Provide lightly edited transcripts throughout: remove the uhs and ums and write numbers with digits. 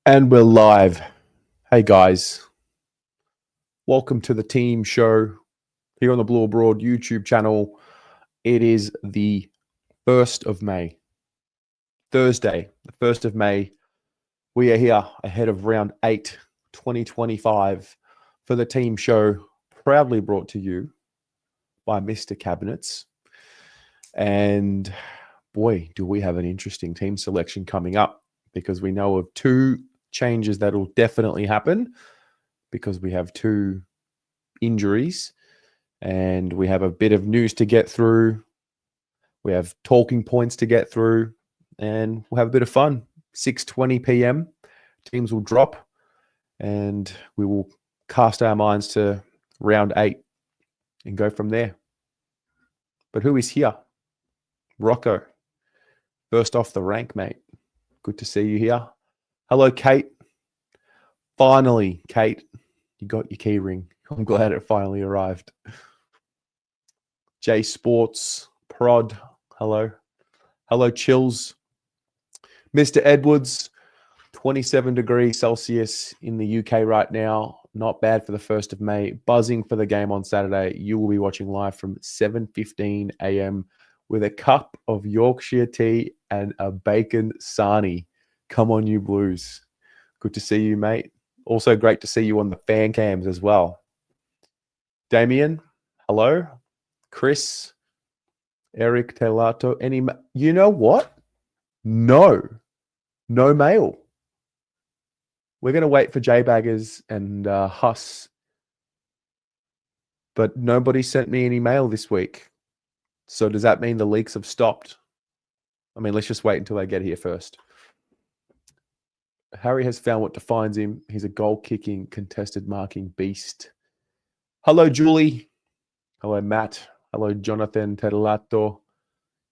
And we're live. Hey guys, welcome to the team show here on the Blue Abroad YouTube channel. It is the 1st of May, Thursday, the 1st of May. We are here ahead of round 8, 2025 for the team show, proudly brought to you by Mr. Cabinets. And boy, do we have an interesting team selection coming up, because we know of two changes that will definitely happen because we have two injuries and we have a bit of news to get through. We have talking points to get through and we'll have a bit of fun. 6:20 p.m. teams will drop and we will cast our minds to round 8 and go from there. But who is here? Rocco, first off the rank, mate. Good to see you here. Hello, Kate. Finally, Kate, you got your key ring. I'm glad it finally arrived. J Sports, Prod, hello. Hello, Chills. Mr. Edwards, 27 degrees Celsius in the UK right now. Not bad for the 1st of May. Buzzing for the game on Saturday. You will be watching live from 7:15 a.m. with a cup of Yorkshire tea and a bacon sarnie. Come on, you Blues. Good to see you, mate. Also great to see you on the fan cams as well. Damien, hello. Chris, Eric Telato. You know what? No mail. We're going to wait for J-Baggers and Huss. But nobody sent me any mail this week. So does that mean the leaks have stopped? I mean, let's just wait until they get here first. Harry has found what defines him. He's a goal-kicking, contested marking beast. Hello, Julie. Hello, Matt. Hello, Jonathan Tedelato.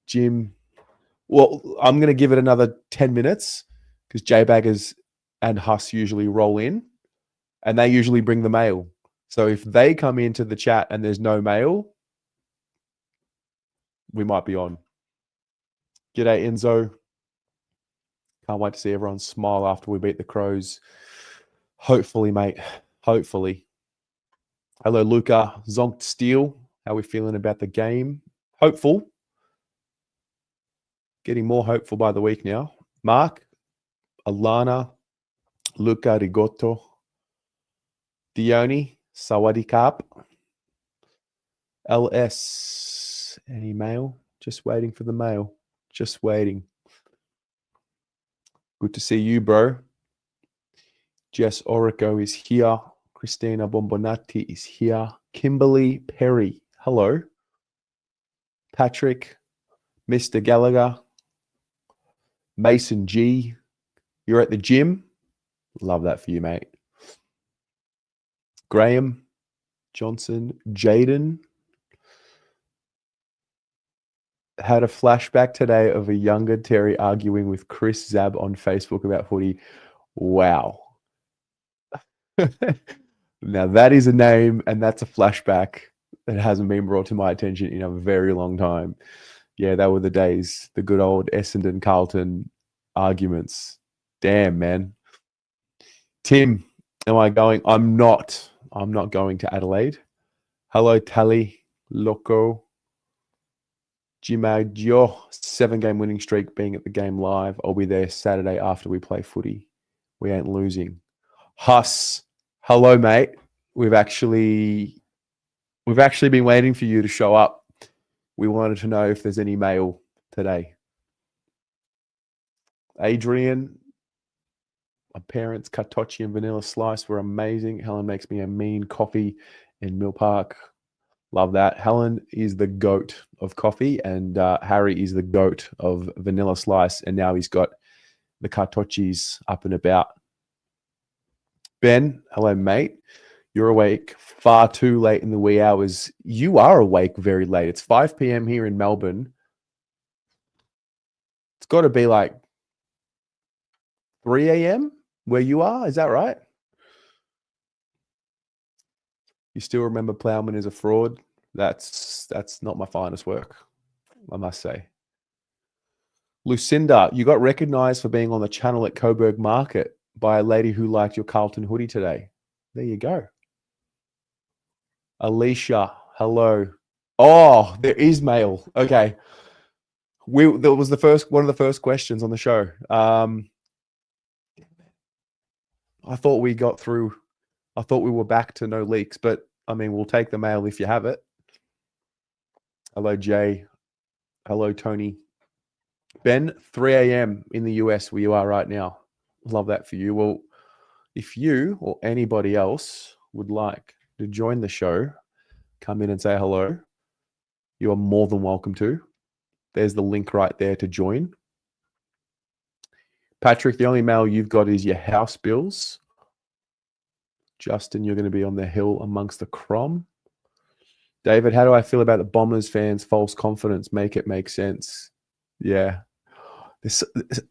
Jim. Well, I'm going to give it another 10 minutes because J-Baggers and Huss usually roll in and they usually bring the mail. So if they come into the chat and there's no mail, we might be on. G'day, Enzo. Can't wait to see everyone smile after we beat the Crows. Hopefully, mate. Hopefully. Hello, Luca. Zonked Steel. How are we feeling about the game? Hopeful. Getting more hopeful by the week now. Mark. Alana. Luca Rigotto. Dione. Sawadikap. LS. Any mail? Just waiting for the mail. Just waiting. Good to see you, bro. Jess Orico is here. Christina Bombonati is here. Kimberly Perry, hello. Patrick, Mr. Gallagher. Mason G, you're at the gym. Love that for you, mate. Graham, Johnson, Jaden. Had a flashback today of a younger Terry arguing with Chris Zab on Facebook about footy. Wow. Now that is a name and that's a flashback that hasn't been brought to my attention in a very long time. Yeah, that were the days, the good old Essendon Carlton arguments. Damn, man. Tim, am I going? I'm not going to Adelaide. Hello, Tally, Loco. Jimag, your 7-game winning streak being at the game live. I'll be there Saturday after we play footy. We ain't losing. Huss, hello, mate. We've actually been waiting for you to show up. We wanted to know if there's any mail today. Adrian, my parents' Cartocci and vanilla slice were amazing. Helen makes me a mean coffee in Mill Park. Love that. Helen is the goat of coffee and Harry is the goat of vanilla slice. And now he's got the Cartocci's up and about. Ben, hello, mate. You're awake far too late in the wee hours. You are awake very late. It's 5 p.m. here in Melbourne. It's got to be like 3 a.m. where you are. Is that right? You still remember Plowman is a fraud? That's not my finest work, I must say. Lucinda, you got recognized for being on the channel at Coburg Market. by a lady who liked your Carlton hoodie today. There you go. Alicia, hello. Oh, there is mail. Okay. That was one of the first questions on the show. I thought we got through. I thought we were back to no leaks, but I mean, we'll take the mail if you have it. Hello, Jay. Hello, Tony. Ben, 3 a.m. in the US where you are right now. Love that for you. Well, if you or anybody else would like to join the show, come in and say hello, you are more than welcome to. There's the link right there to join. Patrick, the only mail you've got is your house bills. Justin, you're going to be on the hill amongst the crom. David, how do I feel about the Bombers fans' false confidence? Make it make sense. Yeah.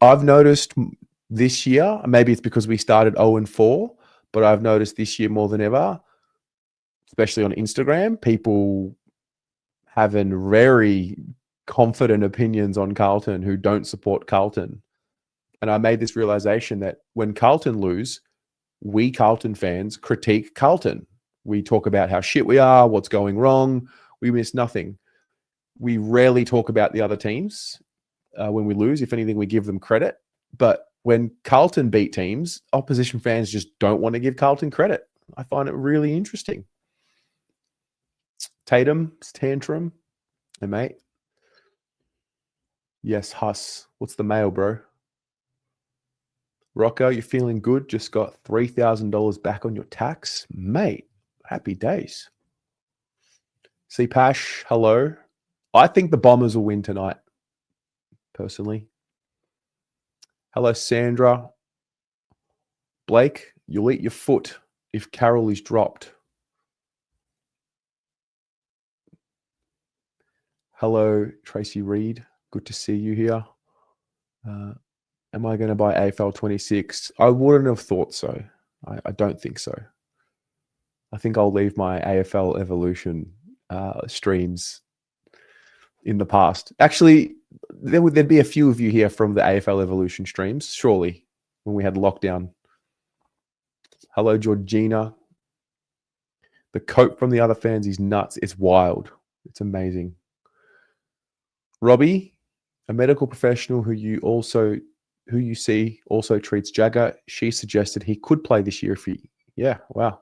I've noticed this year, maybe it's because we started 0-4, but I've noticed this year more than ever, especially on Instagram, people having very confident opinions on Carlton who don't support Carlton. And I made this realization that when Carlton lose, we Carlton fans critique Carlton. We talk about how shit we are, what's going wrong. We miss nothing. We rarely talk about the other teams when we lose. If anything, we give them credit. But when Carlton beat teams, opposition fans just don't want to give Carlton credit. I find it really interesting. Tatum's tantrum. Hey, mate. Yes, Huss. What's the mail, bro? Rocco, you feeling good? Just got $3,000 back on your tax? Mate, happy days. See, Pash, hello. I think the Bombers will win tonight, personally. Hello, Sandra. Blake, you'll eat your foot if Carroll is dropped. Hello, Tracy Reed. Good to see you here. Am I going to buy AFL 26? I wouldn't have thought so. I don't think so. I think I'll leave my AFL Evolution streams in the past. Actually, there'd be a few of you here from the AFL Evolution streams, surely, when we had lockdown. Hello, Georgina. The cope from the other fans is nuts. It's wild. It's amazing. Robbie, a medical professional who you see also treats Jagger. She suggested he could play this year if he... Yeah, wow.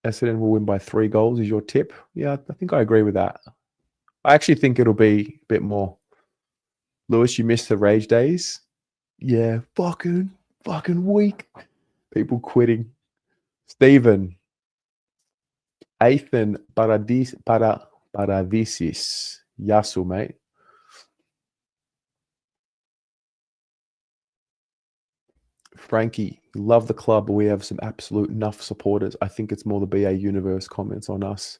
Essendon will win by 3 goals is your tip. Yeah, I think I agree with that. I actually think it'll be a bit more. Lewis, you missed the rage days? Yeah, fucking weak. People quitting. Stephen. Ethan Paradisis. Yasu, mate. Frankie, love the club, but we have some absolute enough supporters. I think it's more the BA universe comments on us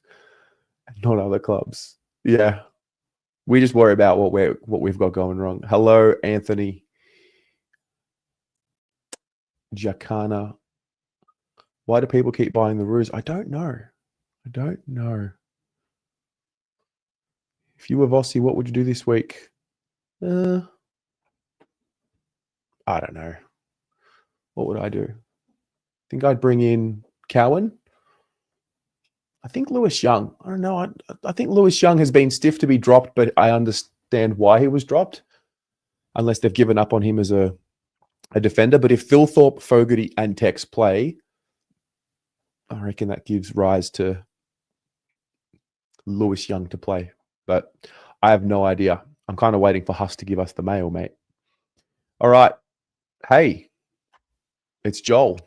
and not other clubs. Yeah. We just worry about what we've got going wrong. Hello, Anthony. Jacana. Why do people keep buying the Roos? I don't know. If you were Vossi, what would you do this week? I don't know. What would I do? I think I'd bring in Cowan. I think Lewis Young. I don't know. I think Lewis Young has been stiff to be dropped, but I understand why he was dropped, unless they've given up on him as a defender. But if Thilthorpe, Fogarty, and Tex play, I reckon that gives rise to Lewis Young to play. But I have no idea. I'm kind of waiting for Huss to give us the mail, mate. All right. Hey, it's Joel.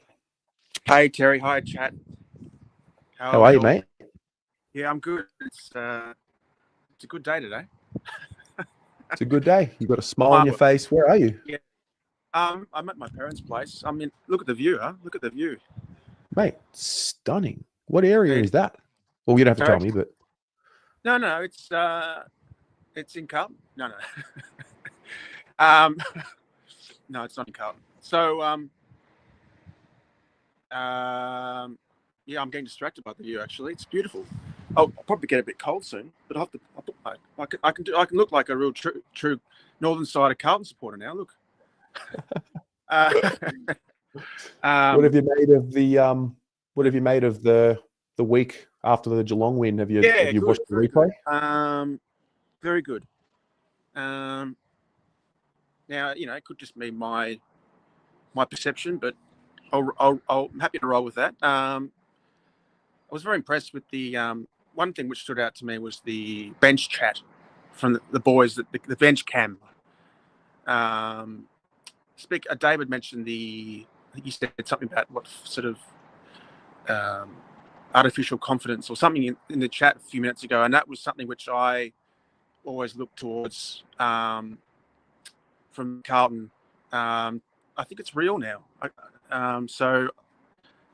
Hey, Terry. Hi, chat. How are you, mate? Yeah, I'm good. It's a good day today. It's a good day. You've got a smile on your face. Where are you? Yeah. I'm at my parents' place. I mean, look at the view, huh? Look at the view. Mate, stunning. What area is that? Well, you don't have to tell me, but... No, it's in Carlton. No. No, it's not in Carlton. So, yeah, I'm getting distracted by the view. Actually, it's beautiful. I'll probably get a bit cold soon, but I can look like a real true northern side of Carlton supporter now. Look. What have you made of the What have you made of the week after the Geelong win? Have you good, watched the very replay? good. Very good. Now, it could just be my perception, but I'm happy to roll with that. I was very impressed with the one thing which stood out to me was the bench chat from the boys, the bench cam. David mentioned I think he said something about what sort of artificial confidence or something in the chat a few minutes ago, and that was something which I always look towards from Carlton. I think it's real now. So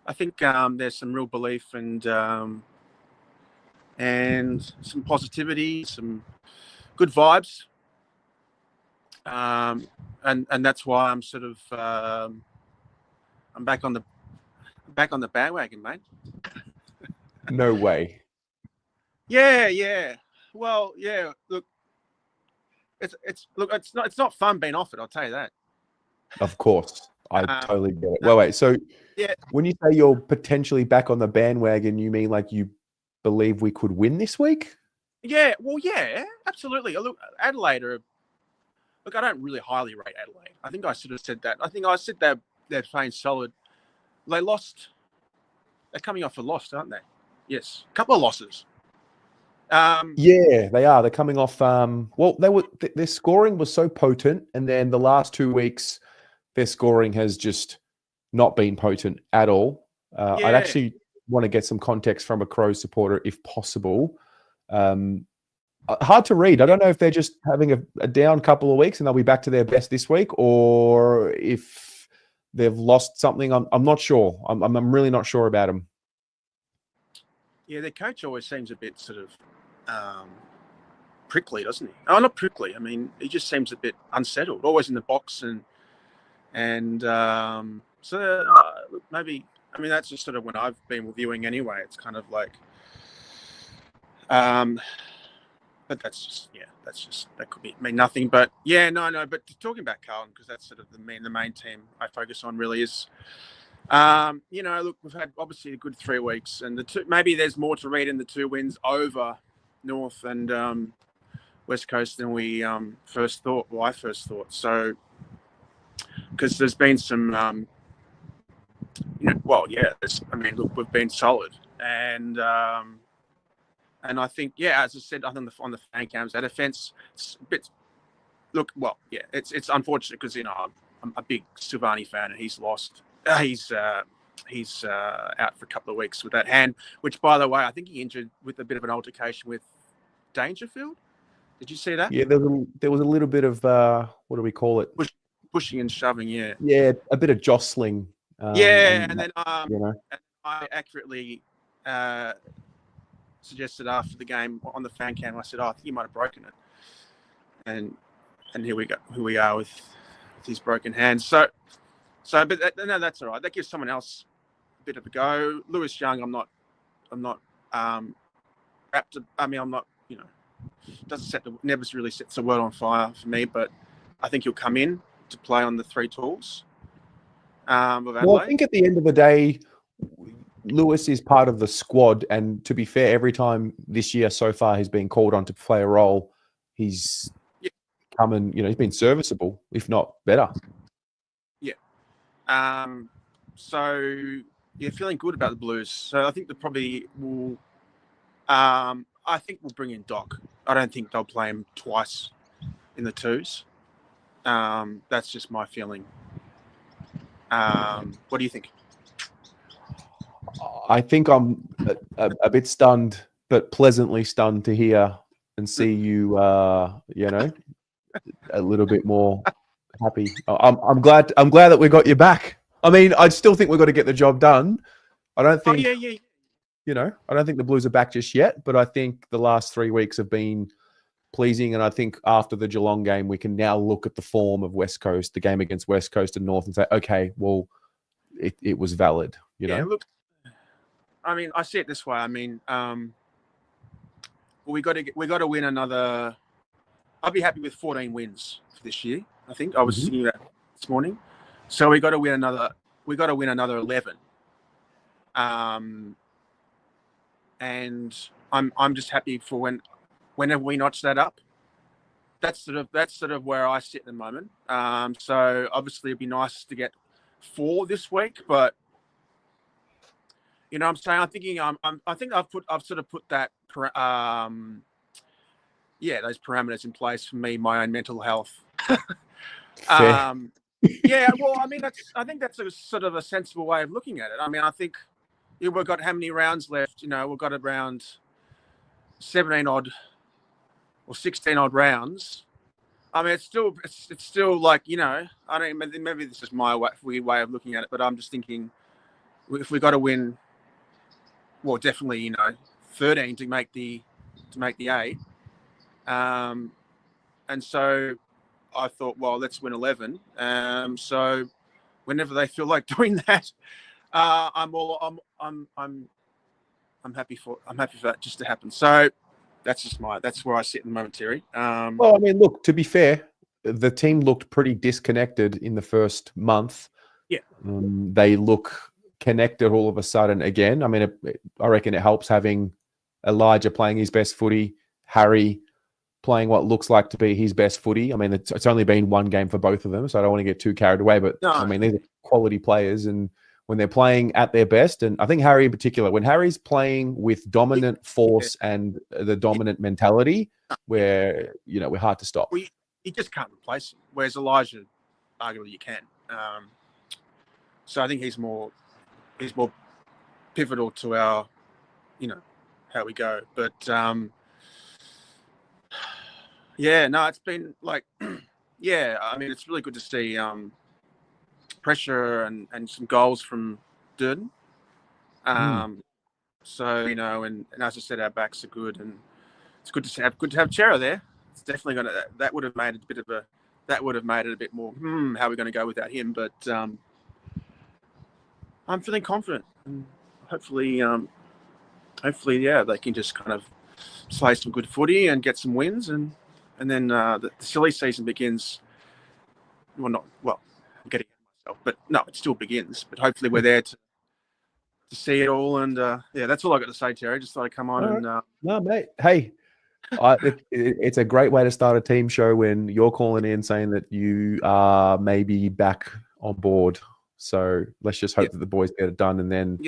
I think there's some real belief and some positivity, some good vibes, and that's why I'm sort of I'm back on the bandwagon, mate. No way. Yeah. Well, yeah. Look, it's not fun being off it. I'll tell you that. Of course, I totally get it. Wait. So, yeah, when you say you're potentially back on the bandwagon, you mean like you believe we could win this week? yeah. Well, yeah, absolutely. Look, Adelaide are. Look, I don't really highly rate Adelaide. I think I should have said that. I think I said they're playing solid. They lost. They're coming off a loss, aren't they? Yes, a couple of losses. Yeah, they are. They're coming off. Well, their scoring was so potent, and then the last 2 weeks, their scoring has just not been potent at all. I'd actually want to get some context from a Crows supporter, if possible. Hard to read. I don't know if they're just having a down couple of weeks and they'll be back to their best this week, or if they've lost something. I'm not sure. I'm really not sure about them. Yeah, their coach always seems a bit sort of prickly, doesn't he? Oh, not prickly. I mean, he just seems a bit unsettled, always in the box, and so maybe. I mean, that's just sort of when I've been reviewing anyway. It's kind of like, but that could mean nothing. But yeah, no. But talking about Carlton, because that's sort of the main team I focus on really is. Look, we've had obviously a good 3 weeks, and maybe there's more to read in the 2 wins over North and West Coast than we first thought. Well, I first thought so, because there's been some, look, we've been solid, and I think, as I said, on the fan cams, that offence, it's a bit. Look, well, yeah, it's unfortunate because I'm a big Silvani fan, and he's lost. He's out for a couple of weeks with that hand, which, by the way, I think he injured with a bit of an altercation with Dangerfield. Did you see that? Yeah, there was a little bit of what do we call it? Pushing and shoving. Yeah. Yeah, a bit of jostling. And then I accurately suggested after the game on the fan cam. I said, I think he might have broken it, and here we go. Who we are with his broken hand. So, but that's all right. That gives someone else a bit of a go. Lewis Young, I'm not wrapped. I mean, I'm not. Never really sets the world on fire for me. But I think he'll come in to play on the 3 tools. Of Adelaide. Well, I think at the end of the day, Lewis is part of the squad, and to be fair, every time this year so far he's been called on to play a role, he's come and he's been serviceable, if not better. So feeling good about the Blues. So I think they probably will. I think we'll bring in Doc. I don't think they'll play him twice in the 2s. That's just my feeling. What do you think? I think I'm a bit stunned, but pleasantly stunned to hear and see you, a little bit more happy. I'm glad that we got you back. I mean, I still think we've got to get the job done. I don't think, I don't think the Blues are back just yet, but I think the last 3 weeks have been pleasing. And I think after the Geelong game, we can now look at the form of West Coast, the game against West Coast and North, and say, okay, well, it was valid, Look, I mean, I see it this way. I mean, we got to win another. I'd be happy with 14 wins for this year. I think I was thinking that this morning. So we got to win another. We got to win another 11. And I'm just happy for whenever we notch that up. That's sort of where I sit at the moment. So obviously it'd be nice to get 4 this week, but you know what I'm saying, I think I've sort of put that those parameters in place for me, my own mental health. Fair. Yeah, well, I mean, I think that's a sort of a sensible way of looking at it. I mean, I think we've got how many rounds left? You know, we've got around 17 odd or 16 odd rounds. I mean, it's still like, you know, I don't maybe this is my weird way of looking at it, but I'm just thinking if we got to win, well, definitely, you know, 13 to make the 8. And so I thought, well, let's win 11. So whenever they feel like doing that, I'm happy for that just to happen. So that's where I sit in the moment, Terry. Well, I mean, look, to be fair, the team looked pretty disconnected in the first month. Yeah. They look connected all of a sudden again. I mean, I reckon it helps having Elijah playing his best footy, Harry playing what looks like to be his best footy. I mean, it's only been one game for both of them, so I don't want to get too carried away. But no. I mean, these are quality players, and when they're playing at their best, and I think Harry in particular, when Harry's playing with dominant force and the dominant mentality, where, you know, we're hard to stop. You just can't replace him. Whereas Elijah, arguably, you can. So I think he's more pivotal to our, you know, how we go. But yeah, no, it's been like, yeah, I mean, it's really good to see pressure and some goals from Durden. So, you know, and as I said, our backs are good, and it's good to have Chera there. It's definitely that would have made it a bit more, how are we going to go without him? But I'm feeling confident, and hopefully, yeah, they can just kind of play some good footy and get some wins, and then the silly season begins. I'm getting myself, but no, it still begins. But hopefully, we're there to see it all, and yeah, that's all I got to say, Terry. Just thought I'd come on all and no, mate. Hey, it's a great way to start a team show when you're calling in saying that you are maybe back on board. So let's just hope that the boys get it done, and then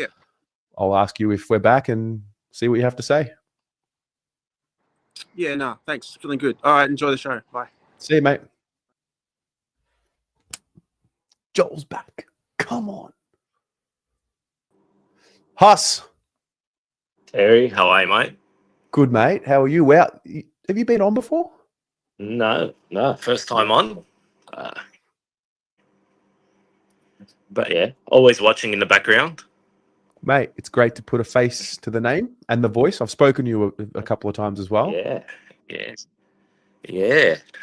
I'll ask you if we're back and see what you have to say. Yeah, no, thanks. Feeling good. All right, enjoy the show. Bye. See you, mate. Joel's back. Come on. Huss. Terry, how are you, mate? Good, mate. How are you? Well, have you been on before? No, first time on. But yeah, always watching in the background. Mate, it's great to put a face to the name and the voice. I've spoken to you a couple of times as well. Yeah.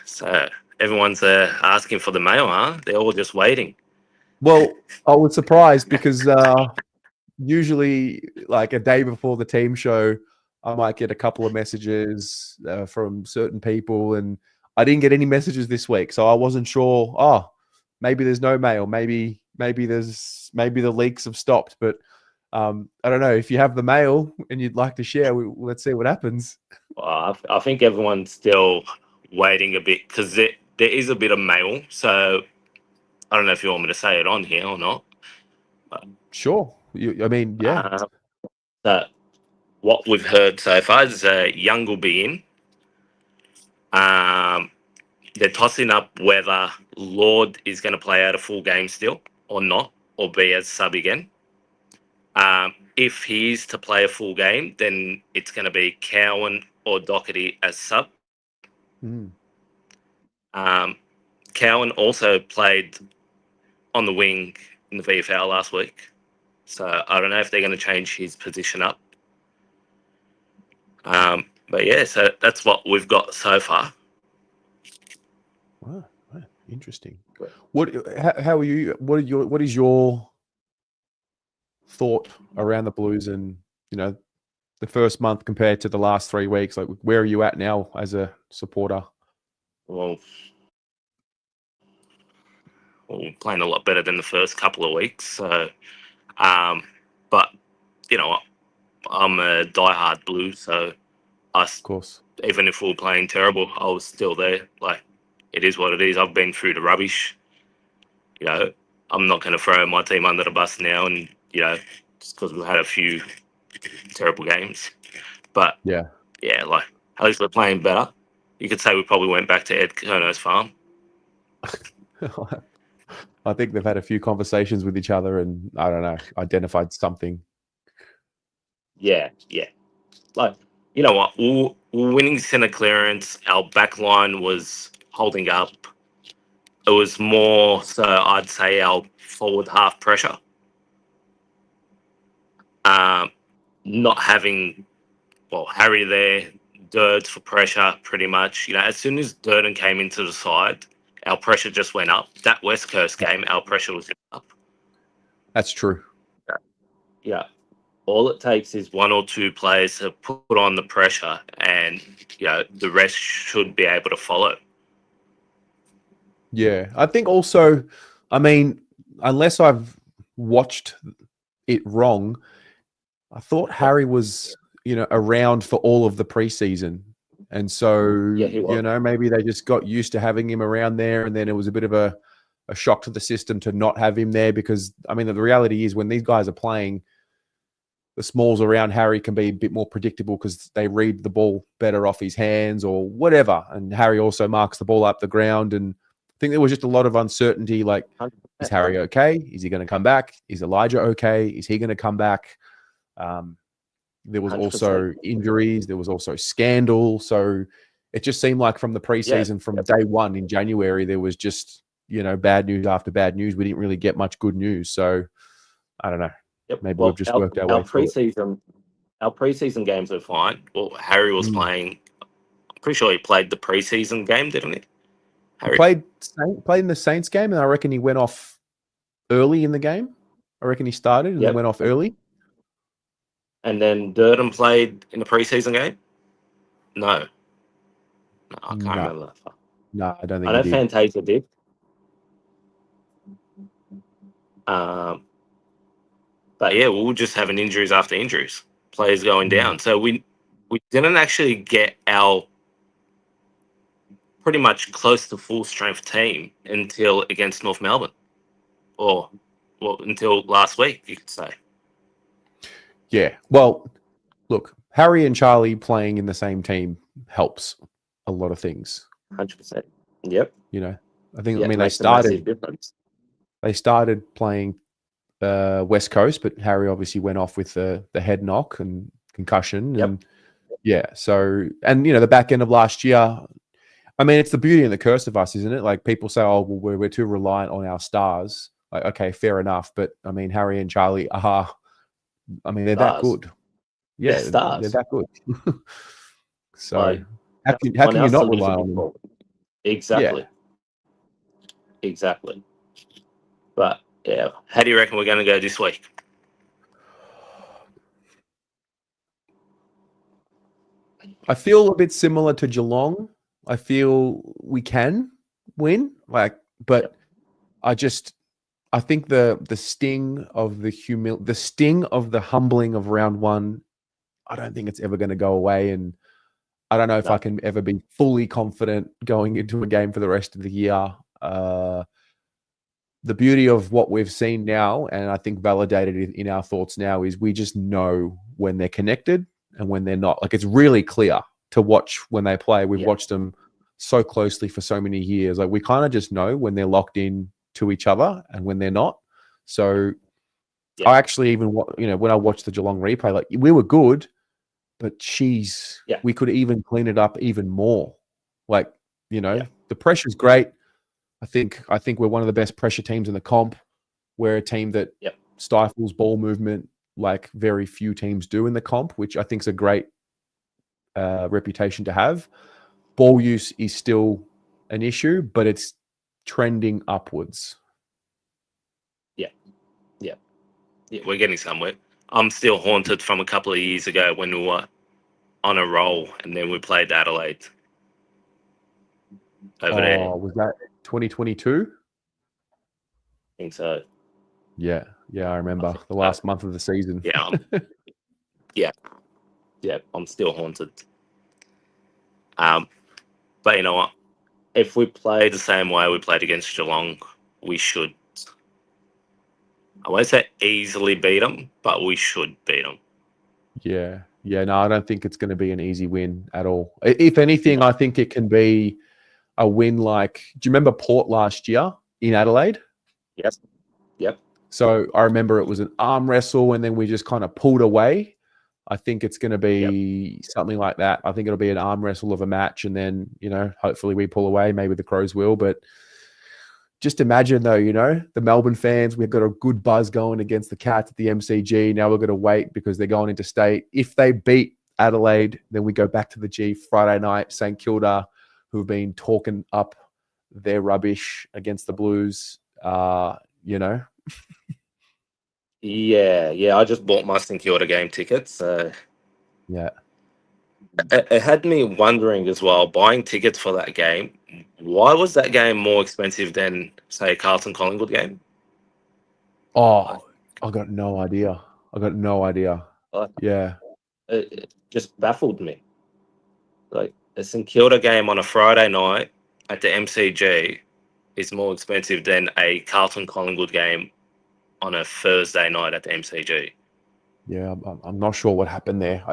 So everyone's asking for the mail, huh? They're all just waiting. Well, I was surprised because usually, like a day before the team show, I might get a couple of messages from certain people, and I didn't get any messages this week, so I wasn't sure. Oh, maybe there's no mail. Maybe the leaks have stopped. But I don't know. If you have the mail and you'd like to share, let's see what happens. Well, I think everyone's still waiting a bit because there is a bit of mail. So I don't know if you want me to say it on here or not. Sure. I mean, yeah. So what we've heard so far is Young will be in. They're tossing up whether Lord is going to play out a full game still or not, or be as sub again. If he is to play a full game, then it's going to be Cowan or Doherty as sub. Cowan also played on the wing in the VFL last week. So I don't know if they're going to change his position up. But yeah, so that's what we've got so far. Wow, interesting. How are you? What is your thought around the Blues and, you know, the first month compared to the last 3 weeks? Like, where are you at now as a supporter? Well, Well, playing a lot better than the first couple of weeks. So, but you know, I'm a diehard Blue, so Of course. even if we were playing terrible, I was still there. Like, it is what it is. I've been through the rubbish. You know, I'm not going to throw my team under the bus now, and just because we've had a few terrible games. But Yeah. like at least we're playing better. You could say we probably went back to Ed Kerno's farm. I think they've had a few conversations with each other and, I don't know, identified something. Yeah. Like, you know what? We're winning centre clearance. Our back line was holding up. It was more so, I'd say, our forward half pressure. Not having, Harry there, Durd for pressure, pretty much. As soon as Durden came into the side, our pressure just went up. That West Coast game, our pressure was up. That's true. Yeah. All it takes is one or two players to put on the pressure, and the rest should be able to follow. Yeah. I think also, I mean, unless I've watched it wrong, I thought Harry was, around for all of the preseason. And so, he was. maybe they just got used to having him around there. And then it was a bit of a shock to the system to not have him there because, I mean, the reality is when these guys are playing, the smalls around Harry can be a bit more predictable because they read the ball better off his hands or whatever. And Harry also marks the ball up the ground. And I think there was just a lot of uncertainty. Like, is Harry okay? Is he going to come back? Is Elijah okay? Is he going to come back? There was 100%. also injuries. There was also scandal. So it just seemed like from the preseason, from day one in January, there was just, bad news after bad news. We didn't really get much good news. So I don't know. Yep. Maybe we've just worked our way through it. Our preseason games were fine. Well, Harry was playing. I'm pretty sure he played the preseason game, didn't he? Harry Played in the Saints game, and I reckon he went off early in the game. I reckon he started and then went off early. And then Durden played in the preseason game? No, I can't remember that far. No, I don't think I know he did. Fantasia did. But yeah, we were just having injuries after injuries, players going down. So we didn't actually get our pretty much close to full strength team until against North Melbourne, or until last week, you could say. Yeah. Well, look, Harry and Charlie playing in the same team helps a lot of things. 100%. Yep. I think. I mean, they started playing West Coast, but Harry obviously went off with the head knock and concussion, and So, and the back end of last year. I mean, it's the beauty and the curse of us, isn't it? Like people say, "Oh, well, we're too reliant on our stars." Like, okay, fair enough, but I mean, Harry and Charlie are. I mean, they're that good. Yeah, they're stars. They're that good. So like, how can you not rely on them? Exactly. Yeah. Exactly. But yeah, how do you reckon we're going to go this week? I feel a bit similar to Geelong. I feel we can win, but I think the sting of the sting of the humbling of round one, I don't think it's ever going to go away, and I don't know if I can ever be fully confident going into a game for the rest of the year. The beauty of what we've seen now, and I think validated in our thoughts now, is we just know when they're connected and when they're not. Like, it's really clear to watch when they play. We've watched them so closely for so many years. Like, we kind of just know when they're locked in to each other and when they're not. So I actually even, when I watched the Geelong replay, like, we were good, but we could even clean it up even more. Like, the pressure's great. I think we're one of the best pressure teams in the comp. We're a team that stifles ball movement like very few teams do in the comp, which I think is a great reputation to have. Ball use is still an issue, but it's trending upwards. Yeah, we're getting somewhere. I'm still haunted from a couple of years ago when we were on a roll and then we played Adelaide over there. Was that 2022? think so. Yeah, I remember the last month of the season. Yeah, I'm still haunted. But you know what? If we play the same way we played against Geelong, we should. I won't say easily beat them, but we should beat them. Yeah. No, I don't think it's going to be an easy win at all. If anything, I think it can be a win like. Do you remember Port last year in Adelaide? Yes. Yep. So I remember it was an arm wrestle, and then we just kind of pulled away. I think it's going to be something like that. I think it'll be an arm wrestle of a match, and then hopefully we pull away. Maybe the Crows will, but just imagine though, the Melbourne fans. We've got a good buzz going against the Cats at the MCG. Now we're going to wait because they're going into state. If they beat Adelaide, then we go back to the G Friday night. St Kilda, who've been talking up their rubbish against the Blues. Yeah. I just bought my St Kilda game tickets. So yeah. It had me wondering as well, buying tickets for that game. Why was that game more expensive than, say, a Carlton Collingwood game? Oh, I got no idea. Yeah. It just baffled me. Like, a St Kilda game on a Friday night at the MCG is more expensive than a Carlton Collingwood game on a Thursday night at the MCG. Yeah, I'm not sure what happened there.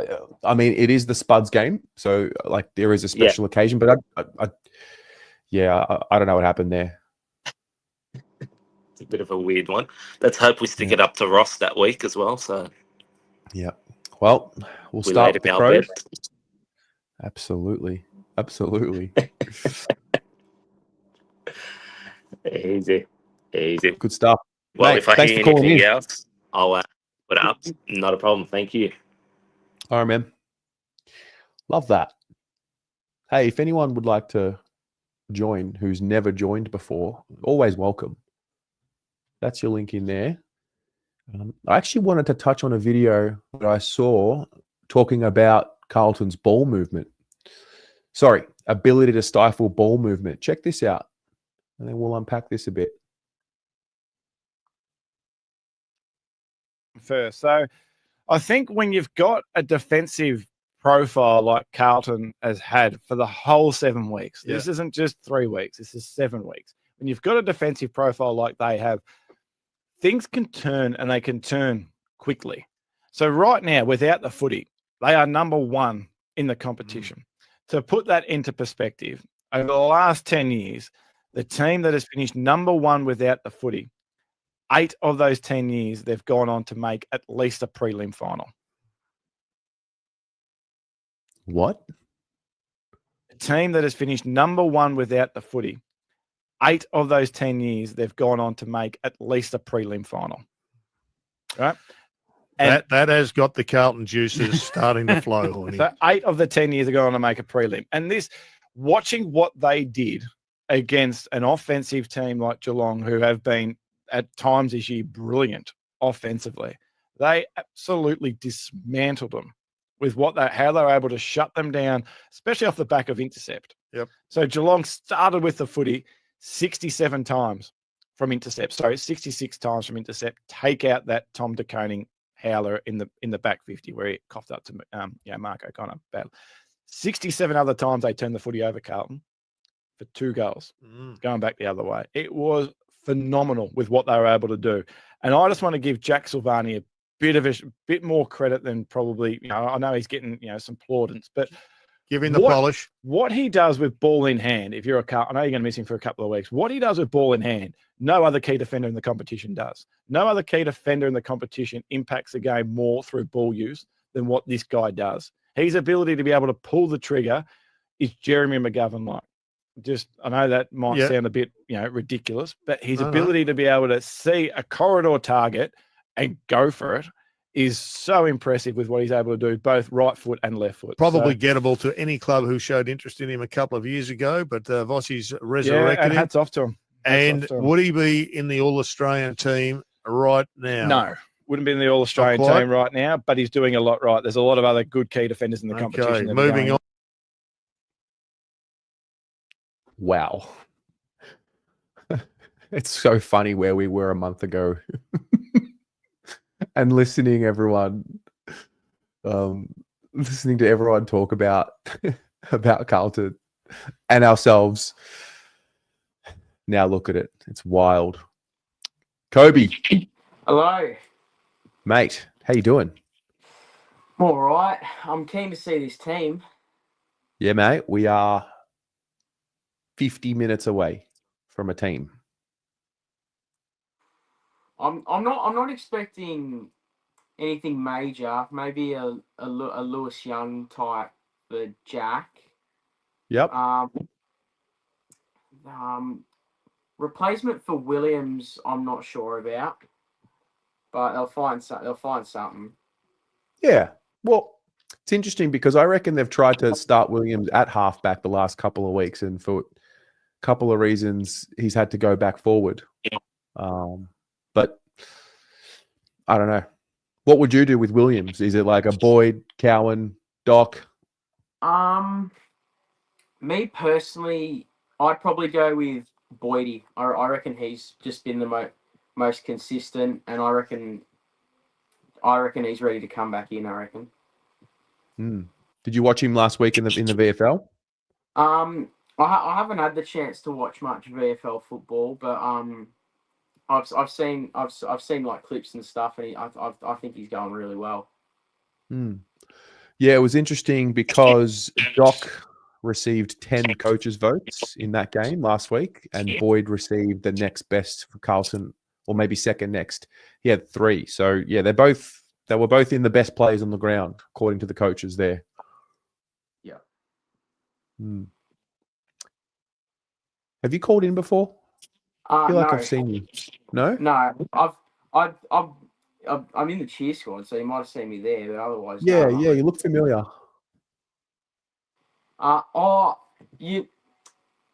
I mean, it is the Spuds game, so like there is a special occasion, but I don't know what happened there. It's a bit of a weird one. Let's hope we stick it up to Ross that week as well. So yeah, well, we'll start with the Crows. Absolutely. Easy. Good stuff. Well, mate, if I hear anything else, I'll put it up. Not a problem. Thank you. All right, man. Love that. Hey, if anyone would like to join who's never joined before, always welcome. That's your link in there. I actually wanted to touch on a video that I saw talking about Carlton's ball movement. Sorry, ability to stifle ball movement. Check this out, and then we'll unpack this a bit. First. So I think when you've got a defensive profile like Carlton has had for the whole 7 weeks, this isn't just 3 weeks, this is 7 weeks. When you've got a defensive profile like they have, things can turn, and they can turn quickly. So right now, without the footy, they are number 1 in the competition. To put that into perspective, over the last 10 years, the team that has finished number 1 without the footy, 8 of those 10 years, they've gone on to make at least a prelim final. What? A team that has finished number 1 without the footy, 8 of those 10 years, they've gone on to make at least a prelim final. Right? And that has got the Carlton juices starting to flow. Horny. So 8 of the 10 years are going on to make a prelim. And this, watching what they did against an offensive team like Geelong, who have been at times this year brilliant offensively, they absolutely dismantled them with how they were able to shut them down, especially off the back of intercept. Yep. So Geelong started with the footy 67 times from intercept. Sorry, 66 times from intercept. Take out that Tom De Koning howler in the back 50 where he coughed up to Mark O'Connor. Bad. 67 other times they turned the footy over Carlton for 2 goals, going back the other way. It was phenomenal with what they were able to do. And I just want to give Jack Silvani a bit more credit than probably, I know he's getting, some plaudits, but give him the polish. What he does with ball in hand, if you're a Carlton, I know you're going to miss him for a couple of weeks. What he does with ball in hand, no other key defender in the competition does. No other key defender in the competition impacts the game more through ball use than what this guy does. His ability to be able to pull the trigger is Jeremy McGovern-like. I know that might sound a bit, ridiculous, but his ability to be able to see a corridor target and go for it is so impressive with what he's able to do, both right foot and left foot. Probably gettable to any club who showed interest in him a couple of years ago, but Vossi's resurrected him. Hats off to him. Would he be in the All-Australian team right now? No, wouldn't be in the All-Australian team right now, but he's doing a lot right. There's a lot of other good key defenders in the competition. Moving on. Wow. It's so funny where we were a month ago and listening to everyone talk about about Carlton and ourselves. Now look at it. It's wild. Kobi, Hello. mate, how you doing? I'm all right. I'm keen to see this team. Yeah, mate. We are 50 minutes away from a team. I'm not expecting anything major. Maybe a Lewis Young type for Jack. Yep. Replacement for Williams, I'm not sure about, but they'll find something. Yeah. Well, it's interesting because I reckon they've tried to start Williams at halfback the last couple of weeks, and for a couple of reasons, he's had to go back forward. But I don't know. What would you do with Williams? Is it like a Boyd, Cowan, Doc? Me personally, I'd probably go with Boydie. I reckon he's just been the most consistent, and I reckon he's ready to come back in. I reckon. Did you watch him last week in the VFL? I haven't had the chance to watch much VFL football, but I've seen like clips and stuff, and I think he's going really well. Yeah, it was interesting because Doc received 10 coaches' votes in that game last week, and Boyd received the next best for Carlton, or maybe second next. He had 3. So yeah, they were both in the best players on the ground, according to the coaches there. Yeah. Have you called in before? I feel like no. I've seen you. No? No, I'm in the cheer squad, so you might have seen me there, but otherwise, Yeah, no. you look familiar. You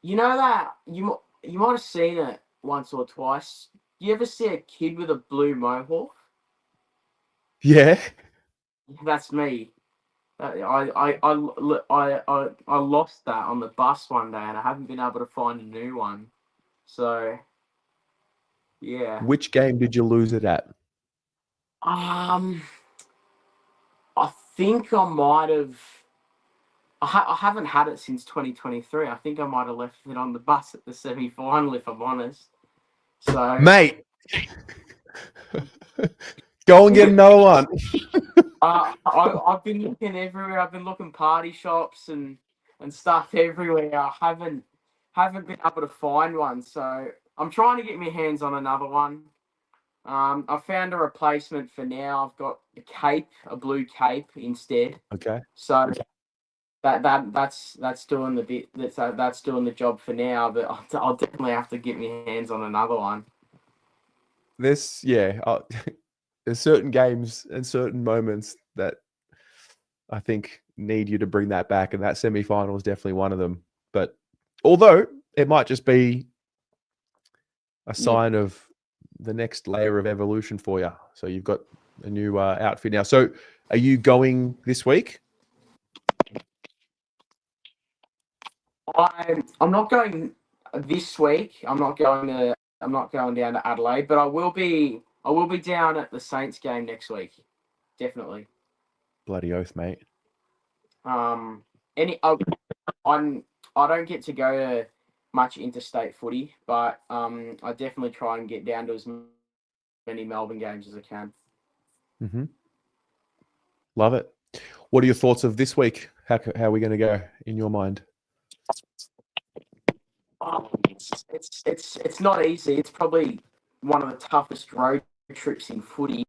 know that you might have seen it once or twice. You ever see a kid with a blue mohawk? Yeah. That's me. I lost that on the bus one day, and I haven't been able to find a new one. So, yeah. Which game did you lose it at? I think I might have. I haven't had it since 2023. I think I might have left it on the bus at the semi-final, if I'm honest. So, mate, go and get another one. I've been looking everywhere. I've been looking party shops and stuff everywhere. I haven't been able to find one. So I'm trying to get my hands on another one. I found a replacement for now. I've got a blue cape instead. Okay. So that's doing the bit. That's doing the job for now. But I'll definitely have to get my hands on another one. There's certain games and certain moments that I think need you to bring that back, and that semi-final is definitely one of them. But although it might just be a sign of the next layer of evolution for you. So you've got a new outfit now. So are you going this week? I'm not going this week. I'm not going down to Adelaide, but I will be down at the Saints game next week. Definitely. Bloody oath, mate. I don't get to go to much interstate footy, but I definitely try and get down to as many Melbourne games as I can. Mm-hmm. Love it. What are your thoughts of this week? How are we going to go in your mind? It's not easy. It's probably one of the toughest road trips in footy.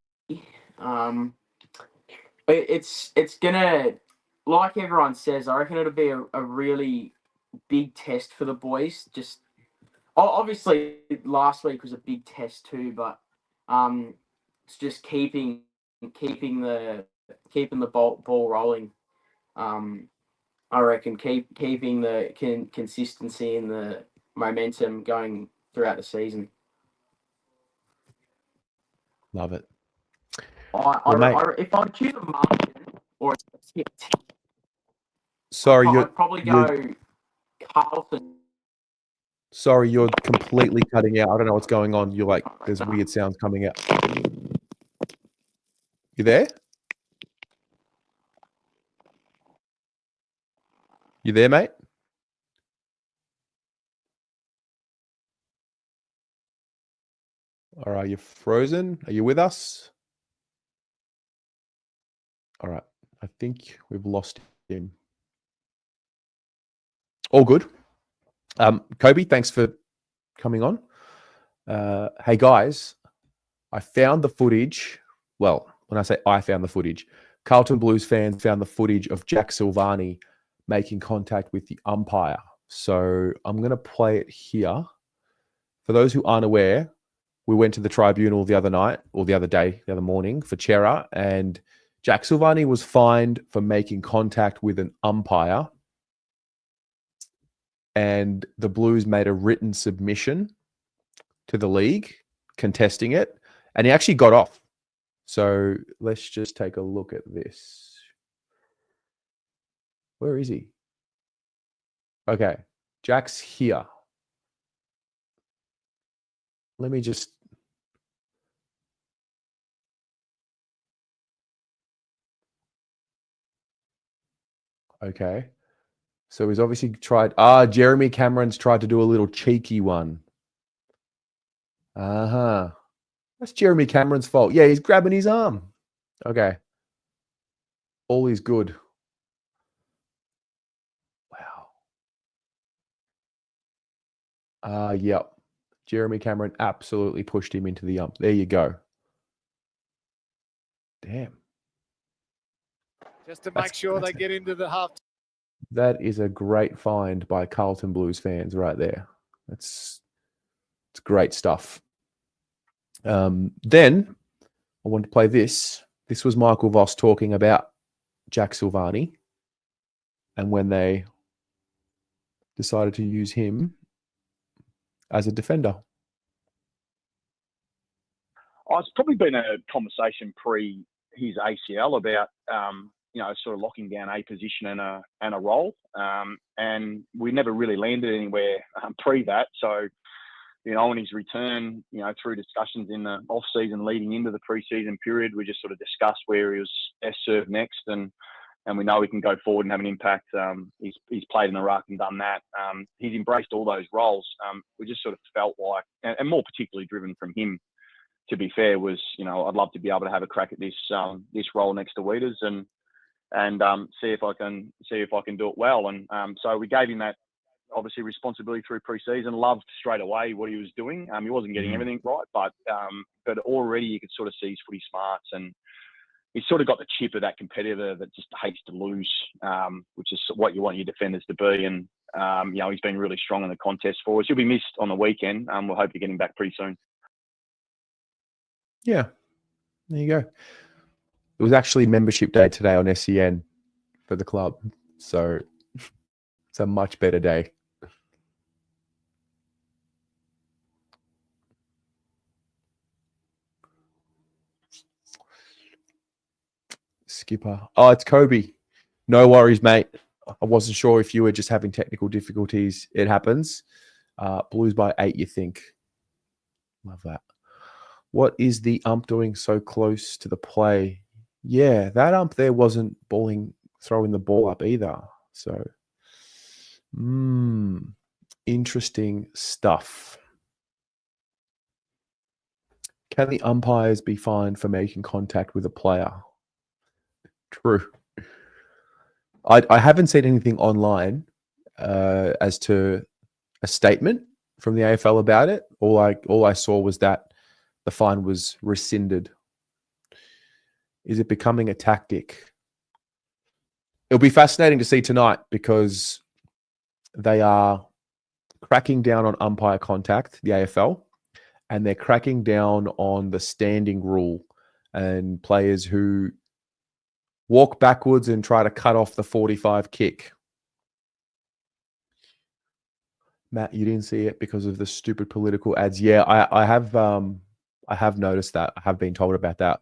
It's gonna, like everyone says, I reckon it'll be a really big test for the boys. Just obviously last week was a big test too, but it's just keeping the ball rolling. I reckon keeping the consistency and the momentum going throughout the season. Love it. If I choose a margin or a tip, sorry, I'd probably go Carlton. Sorry, you're completely cutting out. I don't know what's going on. You're like, there's weird sounds coming out. You there? You there, mate? All right, you're frozen. Are you with us? All right. I think we've lost him. All good. Kobi, thanks for coming on. Hey, guys, I found the footage. Well, when I say I found the footage, Carlton Blues fans found the footage of Jack Silvani making contact with the umpire. So I'm going to play it here. For those who aren't aware, we went to the tribunal the other night, or the other day, the other morning for Chera, and Jack Silvani was fined for making contact with an umpire. And the Blues made a written submission to the league contesting it, and he actually got off. So let's just take a look at this. Where is he? Okay, Jack's here. Let me just... Okay. So he's obviously tried... Jeremy Cameron's tried to do a little cheeky one. Uh-huh. That's Jeremy Cameron's fault. Yeah, he's grabbing his arm. Okay. All is good. Wow. Yep. Jeremy Cameron absolutely pushed him into the ump. There you go. Damn. Just to make sure they get into the half. That is a great find by Carlton Blues fans right there. It's great stuff. Then I want to play this. This was Michael Voss talking about Jack Silvani and when they decided to use him as a defender. It's probably been a conversation pre his ACL about sort of locking down a position and a role, and we never really landed anywhere pre that. So, on his return, through discussions in the off season leading into the preseason period, we just sort of discussed where he was best served next, and we know he can go forward and have an impact. He's played in the ruck and done that. He's embraced all those roles. We just sort of felt like, and more particularly driven from him, to be fair, was I'd love to be able to have a crack at this role next to Weeders and see if I can do it well. And so we gave him that obviously responsibility through pre-season. Loved straight away what he was doing. He wasn't getting everything right, but already you could sort of see his footy smarts, and he's sort of got the chip of that competitor that just hates to lose, which is what you want your defenders to be. And he's been really strong in the contest for us. He'll be missed on the weekend. We'll hope to get him back pretty soon. Yeah, there you go. It was actually membership day today on SEN for the club, so it's a much better day. Skipper. Oh, it's Kobi. No worries, mate. I wasn't sure if you were just having technical difficulties. It happens. Blues by 8, you think. Love that. What is the ump doing so close to the play? Yeah, that ump there wasn't throwing the ball up either. So, interesting stuff. Can the umpires be fined for making contact with a player? True. I haven't seen anything online as to a statement from the AFL about it. All I saw was that the fine was rescinded. Is it becoming a tactic? It'll be fascinating to see tonight because they are cracking down on umpire contact, the AFL, and they're cracking down on the standing rule and players who walk backwards and try to cut off the 45 kick. Matt, you didn't see it because of the stupid political ads. Yeah, I have noticed that. I have been told about that.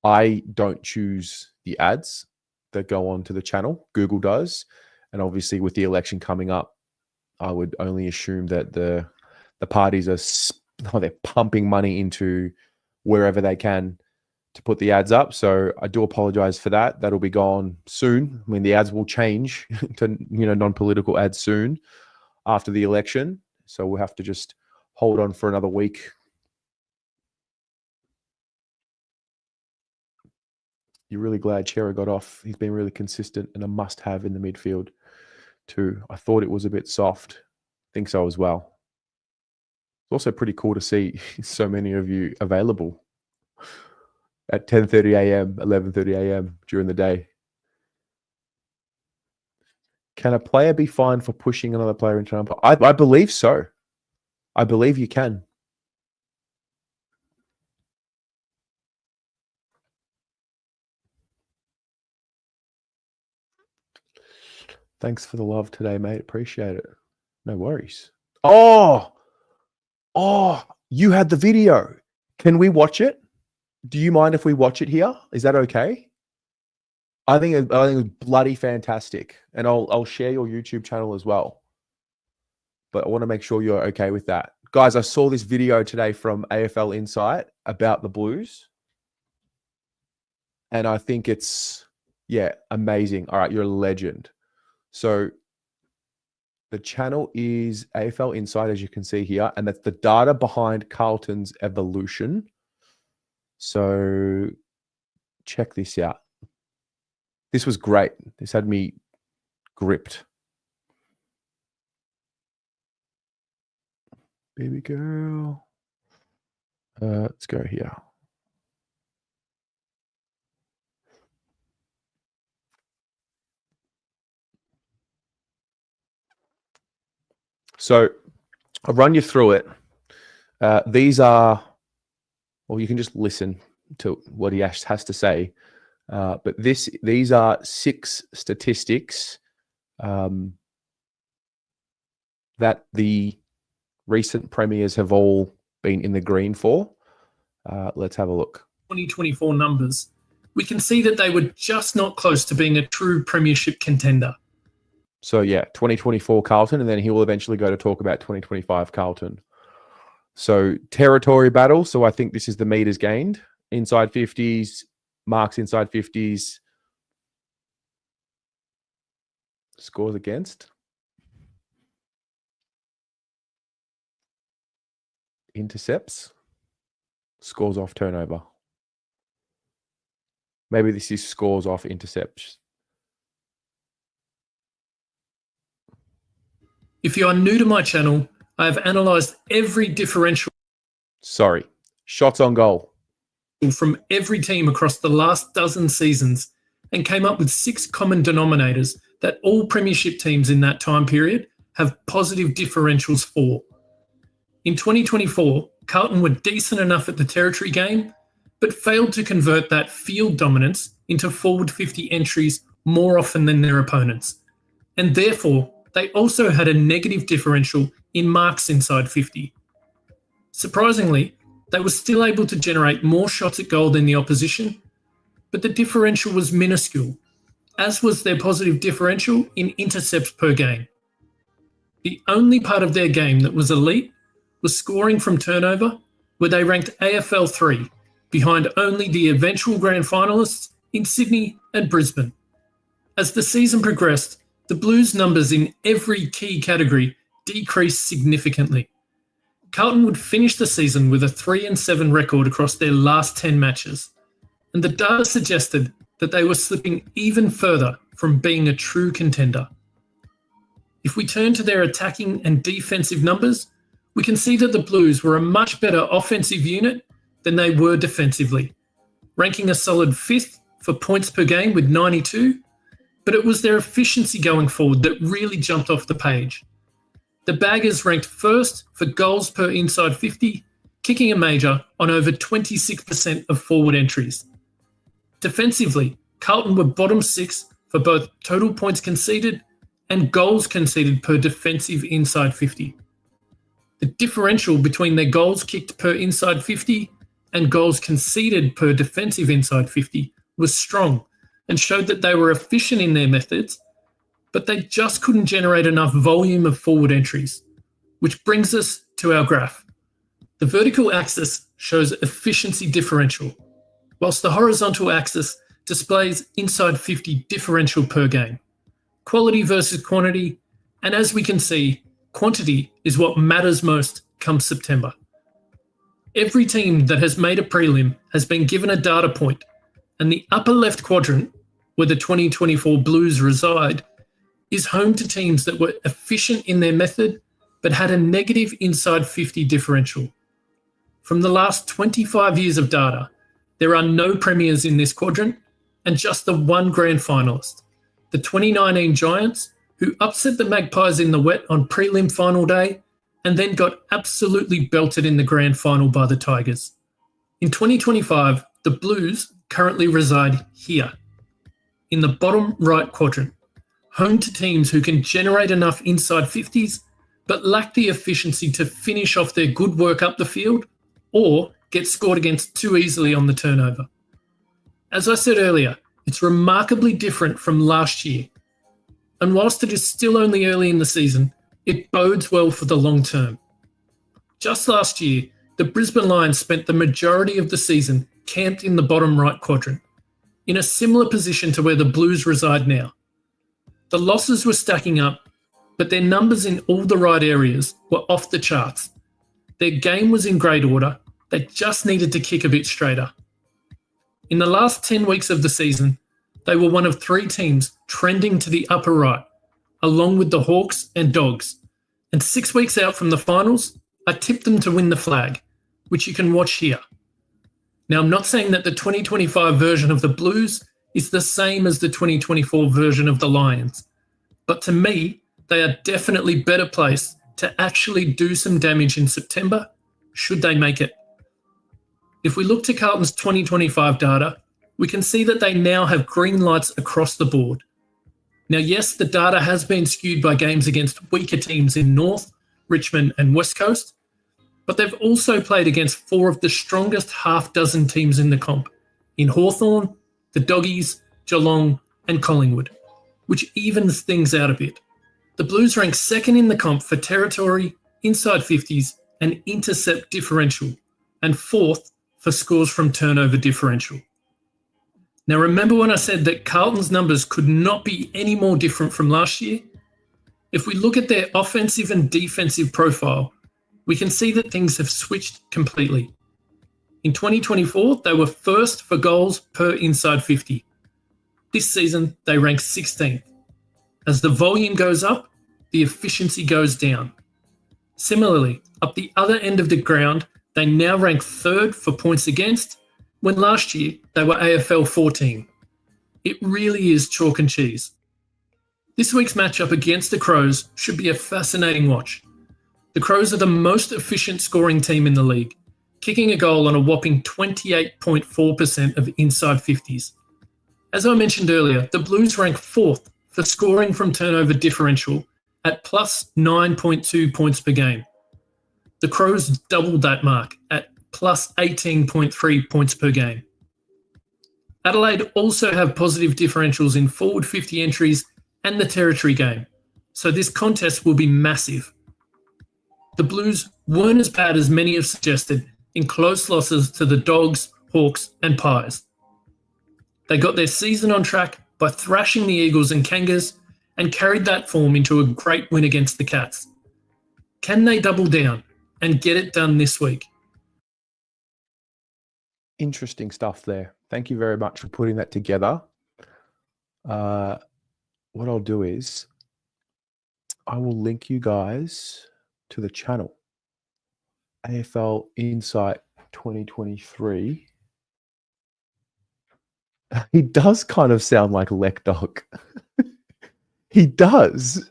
I don't choose the ads that go on to the channel. Google does. And obviously with the election coming up, I would only assume that the parties they're pumping money into wherever they can to put the ads up. So I do apologize for that. That'll be gone soon. I mean, the ads will change to non-political ads soon after the election. So we'll have to just hold on for another week. You're really glad Chera got off. He's been really consistent and a must-have in the midfield too. I thought it was a bit soft. Think so as well. It's also pretty cool to see so many of you available at 10:30 a.m., 11:30 a.m. during the day. Can a player be fined for pushing another player into an umpire? I believe so. I believe you can. Thanks for the love today, mate. Appreciate it. No worries. Oh, you had the video. Can we watch it? Do you mind if we watch it here? Is that okay? I think it was bloody fantastic, and I'll share your YouTube channel as well. But I want to make sure you're okay with that, guys. I saw this video today from AFL Insight about the Blues, and I think it's amazing. All right, you're a legend. So the channel is AFL Insight, as you can see here, and that's the data behind Carlton's evolution. So check this out. This was great. This had me gripped. Baby girl. Let's go here. So I'll run you through it. These are, well, you can just listen to what he has to say. But these are 6 statistics that the recent premiers have all been in the green for. Let's have a look. 2024 numbers, we can see that they were just not close to being a true premiership contender. So 2024 Carlton, and then he will eventually go to talk about 2025 Carlton. So territory battle. So I think this is the meters gained, inside 50s, marks inside 50s, scores against, intercepts, scores off turnover. Maybe this is scores off intercepts. If you are new to my channel, I have analysed every differential. Sorry, shots on goal From every team across the last dozen seasons and came up with 6 common denominators that all premiership teams in that time period have positive differentials for. In 2024, Carlton were decent enough at the territory game, but failed to convert that field dominance into forward 50 entries more often than their opponents. And therefore, they also had a negative differential in marks inside 50. Surprisingly, they were still able to generate more shots at goal than the opposition, but the differential was minuscule, as was their positive differential in intercepts per game. The only part of their game that was elite was scoring from turnover, where they ranked AFL 3, behind only the eventual grand finalists in Sydney and Brisbane. As the season progressed, the Blues' numbers in every key category decreased significantly. Carlton would finish the season with a 3-7 record across their last 10 matches, and the data suggested that they were slipping even further from being a true contender. If we turn to their attacking and defensive numbers, we can see that the Blues were a much better offensive unit than they were defensively, ranking a solid 5th for points per game with 92, but it was their efficiency going forward that really jumped off the page. The Baggers ranked 1st for goals per inside 50, kicking a major on over 26% of forward entries. Defensively, Carlton were bottom 6 for both total points conceded and goals conceded per defensive inside 50. The differential between their goals kicked per inside 50 and goals conceded per defensive inside 50 was strong and showed that they were efficient in their methods, but they just couldn't generate enough volume of forward entries, which brings us to our graph. The vertical axis shows efficiency differential, whilst the horizontal axis displays inside 50 differential per game. Quality versus quantity, and as we can see, quantity is what matters most come September. Every team that has made a prelim has been given a data point, and the upper left quadrant, where the 2024 Blues reside, is home to teams that were efficient in their method but had a negative inside 50 differential. From the last 25 years of data, there are no premiers in this quadrant and just the one grand finalist, the 2019 Giants, who upset the Magpies in the wet on prelim final day and then got absolutely belted in the grand final by the Tigers. In 2025, the Blues currently reside here, in the bottom right quadrant, home to teams who can generate enough inside 50s but lack the efficiency to finish off their good work up the field or get scored against too easily on the turnover. As I said earlier, it's remarkably different from last year. And whilst it is still only early in the season, it bodes well for the long term. Just last year, the Brisbane Lions spent the majority of the season camped in the bottom right quadrant, in a similar position to where the Blues reside now. The losses were stacking up, but their numbers in all the right areas were off the charts. Their game was in great order, they just needed to kick a bit straighter. In the last 10 weeks of the season, they were one of 3 teams trending to the upper right, along with the Hawks and Dogs. And 6 weeks out from the finals, I tipped them to win the flag, which you can watch here. Now, I'm not saying that the 2025 version of the Blues is the same as the 2024 version of the Lions, but to me, they are definitely better placed to actually do some damage in September, should they make it. If we look to Carlton's 2025 data, we can see that they now have green lights across the board. Now, yes, the data has been skewed by games against weaker teams in North, Richmond and West Coast, but they've also played against 4 of the strongest half-dozen teams in the comp, in Hawthorn, the Doggies, Geelong and Collingwood, which evens things out a bit. The Blues rank second in the comp for territory, inside 50s and intercept differential, and 4th for scores from turnover differential. Now, remember when I said that Carlton's numbers could not be any more different from last year? If we look at their offensive and defensive profile, we can see that things have switched completely. In 2024, they were first for goals per inside 50. This season, they rank 16th. As the volume goes up, the efficiency goes down. Similarly, up the other end of the ground, they now rank 3rd for points against, when last year they were AFL 14. It really is chalk and cheese. This week's matchup against the Crows should be a fascinating watch. The Crows are the most efficient scoring team in the league, kicking a goal on a whopping 28.4% of inside 50s. As I mentioned earlier, the Blues rank 4th for scoring from turnover differential at plus 9.2 points per game. The Crows doubled that mark at plus 18.3 points per game. Adelaide also have positive differentials in forward 50 entries and the territory game, so this contest will be massive. The Blues weren't as bad as many have suggested in close losses to the Dogs, Hawks and Pies. They got their season on track by thrashing the Eagles and Kangas and carried that form into a great win against the Cats. Can they double down and get it done this week? Interesting stuff there. Thank you very much for putting that together. What I'll do is I will link you guys to the channel. AFL Insight 2023. He does kind of sound like Lek Dog. He does.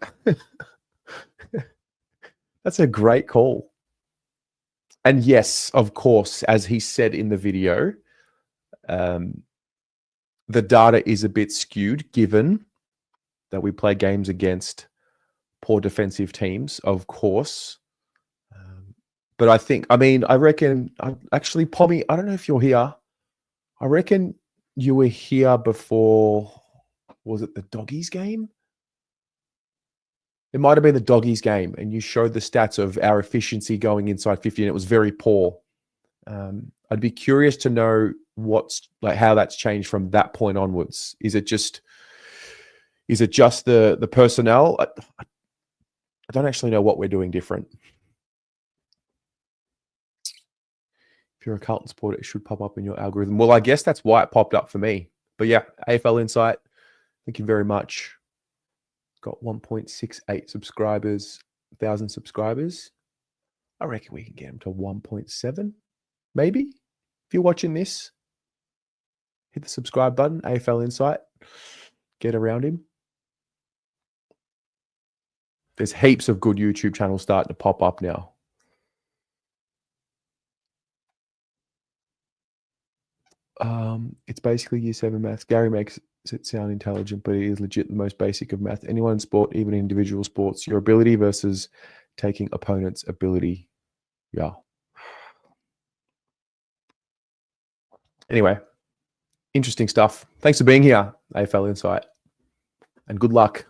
That's a great call. And yes, of course, as he said in the video, the data is a bit skewed given that we play games against poor defensive teams, of course. But I reckon, actually, Pommy, I don't know if you're here. I reckon you were here before, was it the Doggies game? It might have been the Doggies game, and you showed the stats of our efficiency going inside 50, and it was very poor. I'd be curious to know how that's changed from that point onwards. Is it just the personnel? I don't actually know what we're doing different. If you're a Carlton supporter, it should pop up in your algorithm. Well, I guess that's why it popped up for me. But yeah, AFL Insight, thank you very much. Got 1.68 subscribers, 1,000 subscribers. I reckon we can get him to 1.7, maybe. If you're watching this, hit the subscribe button, AFL Insight. Get around him. There's heaps of good YouTube channels starting to pop up now. It's basically Year 7 maths. Gary makes it sound intelligent, but it is legit the most basic of math. Anyone in sport, even individual sports, your ability versus taking opponent's ability. Yeah. Anyway, interesting stuff. Thanks for being here, AFL Insight. And good luck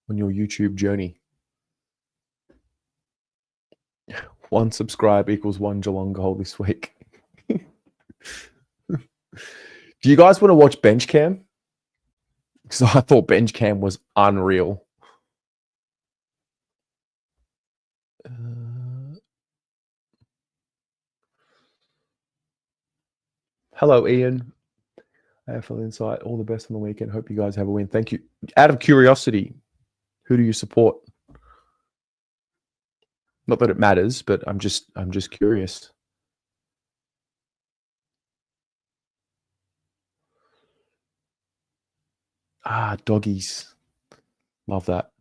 on your YouTube journey. 1 subscribe equals 1 Geelong goal this week. Do you guys want to watch Bench Cam? Because I thought Bench Cam was unreal. Hello, Ian. AFL Insight. All the best on the weekend. Hope you guys have a win. Thank you. Out of curiosity, who do you support? Not that it matters, but I'm just curious. Doggies. Love that.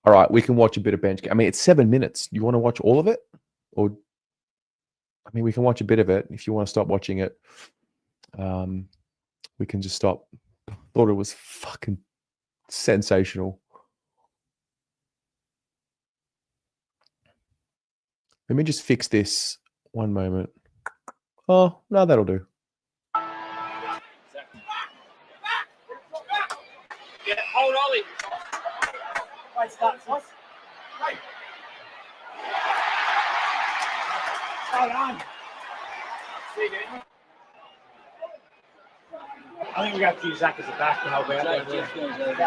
All right, we can watch a bit of Bench. I mean, it's 7 minutes. You want to watch all of it? Or, I mean, we can watch a bit of it. If you want to stop watching it, we can just stop. Thought it was fucking sensational. Let me just fix this one moment. Oh, no, that'll do. Yeah, hold Ollie. Right, start, Huss. Right. Hold on. See you again. I think we got to use Zach as a back to help out.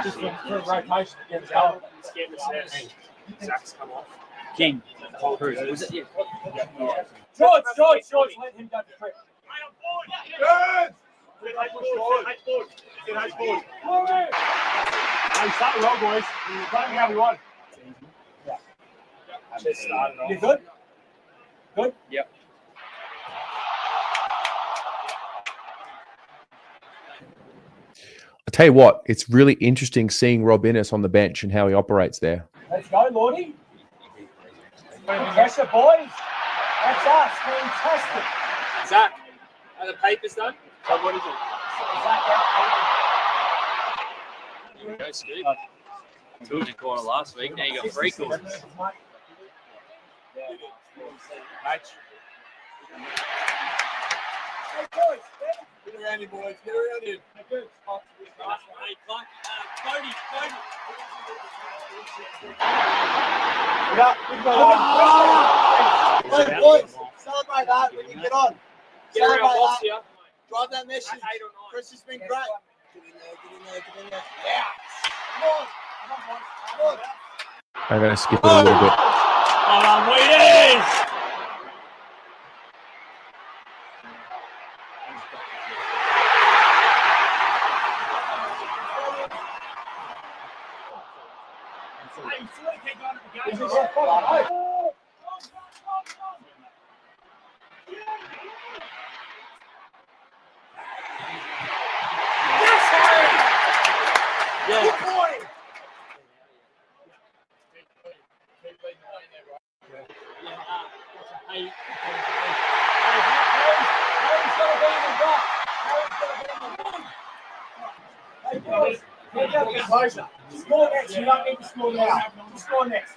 Just for rotation against Al. Zach's come off. King. Was it? Yeah. George, let him go to trip. Good! Hey, start the roll, boys. You're playing how we want. Yeah. Just started off. You good? Good? Yep. I'll tell you what, it's really interesting seeing Rob Innes on the bench and how he operates there. Let's go, Lordy. Pressure, boys. That's us. Fantastic. Zach, are the papers done? So what is it? Zach, you go, Scoop. 2 in the corner last week. Now you got 3 corners. Get around him, boys. Get around him. Good. Kobi. Boys, celebrate that when you get on. Celebrate that. Drive that message. Chris has been great. Get in there. Yeah. Come on. I'm going to skip it a little bit. Hold on, Wheaties! Score next. You don't need to score now. Score next.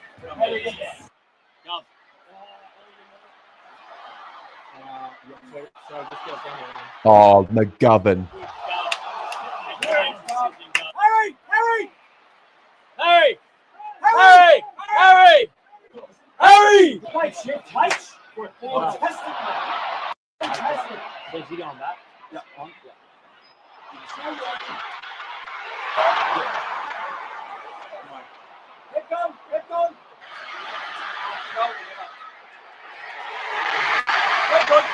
Oh, McGovern. Harry! Mate, shit, mate. Fantastic, mate. Fantastic. Is he going back? Yeah. On? Yeah. Get going, get going. Get good,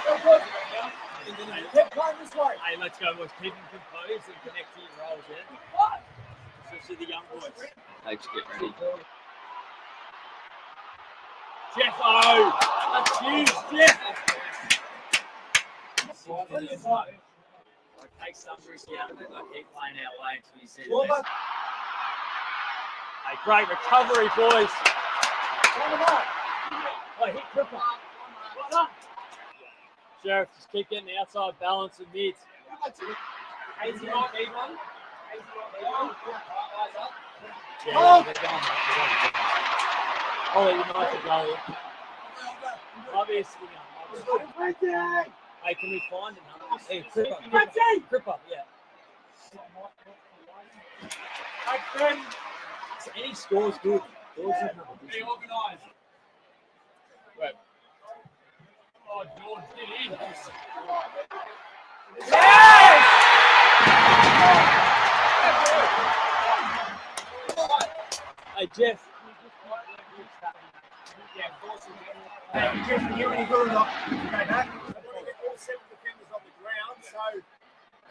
get good. Get going this way. Hey, let's go, boys. Keep them composed and connect to your roles, yeah? What? Especially the young boys. Thanks, get ready. Jeffo! That's huge, Jeff! Take some risk out of it. I keep playing our way until you see the Well, best. Hey, great recovery, boys. Oh, hit Cripper. Well done. Sheriff, just keep getting the outside balance and mids. Easy on, keep on. Yeah, they're going. Ollie, you might have go. Obviously, hey, can we find another? Hey, Cripper, yeah. So any score's good. Be organised. Right. Oh, George, get in. Hey, Jeff. Hey, Jeff, are you any good or not? Go back. I want to get all 7 defenders on the ground, so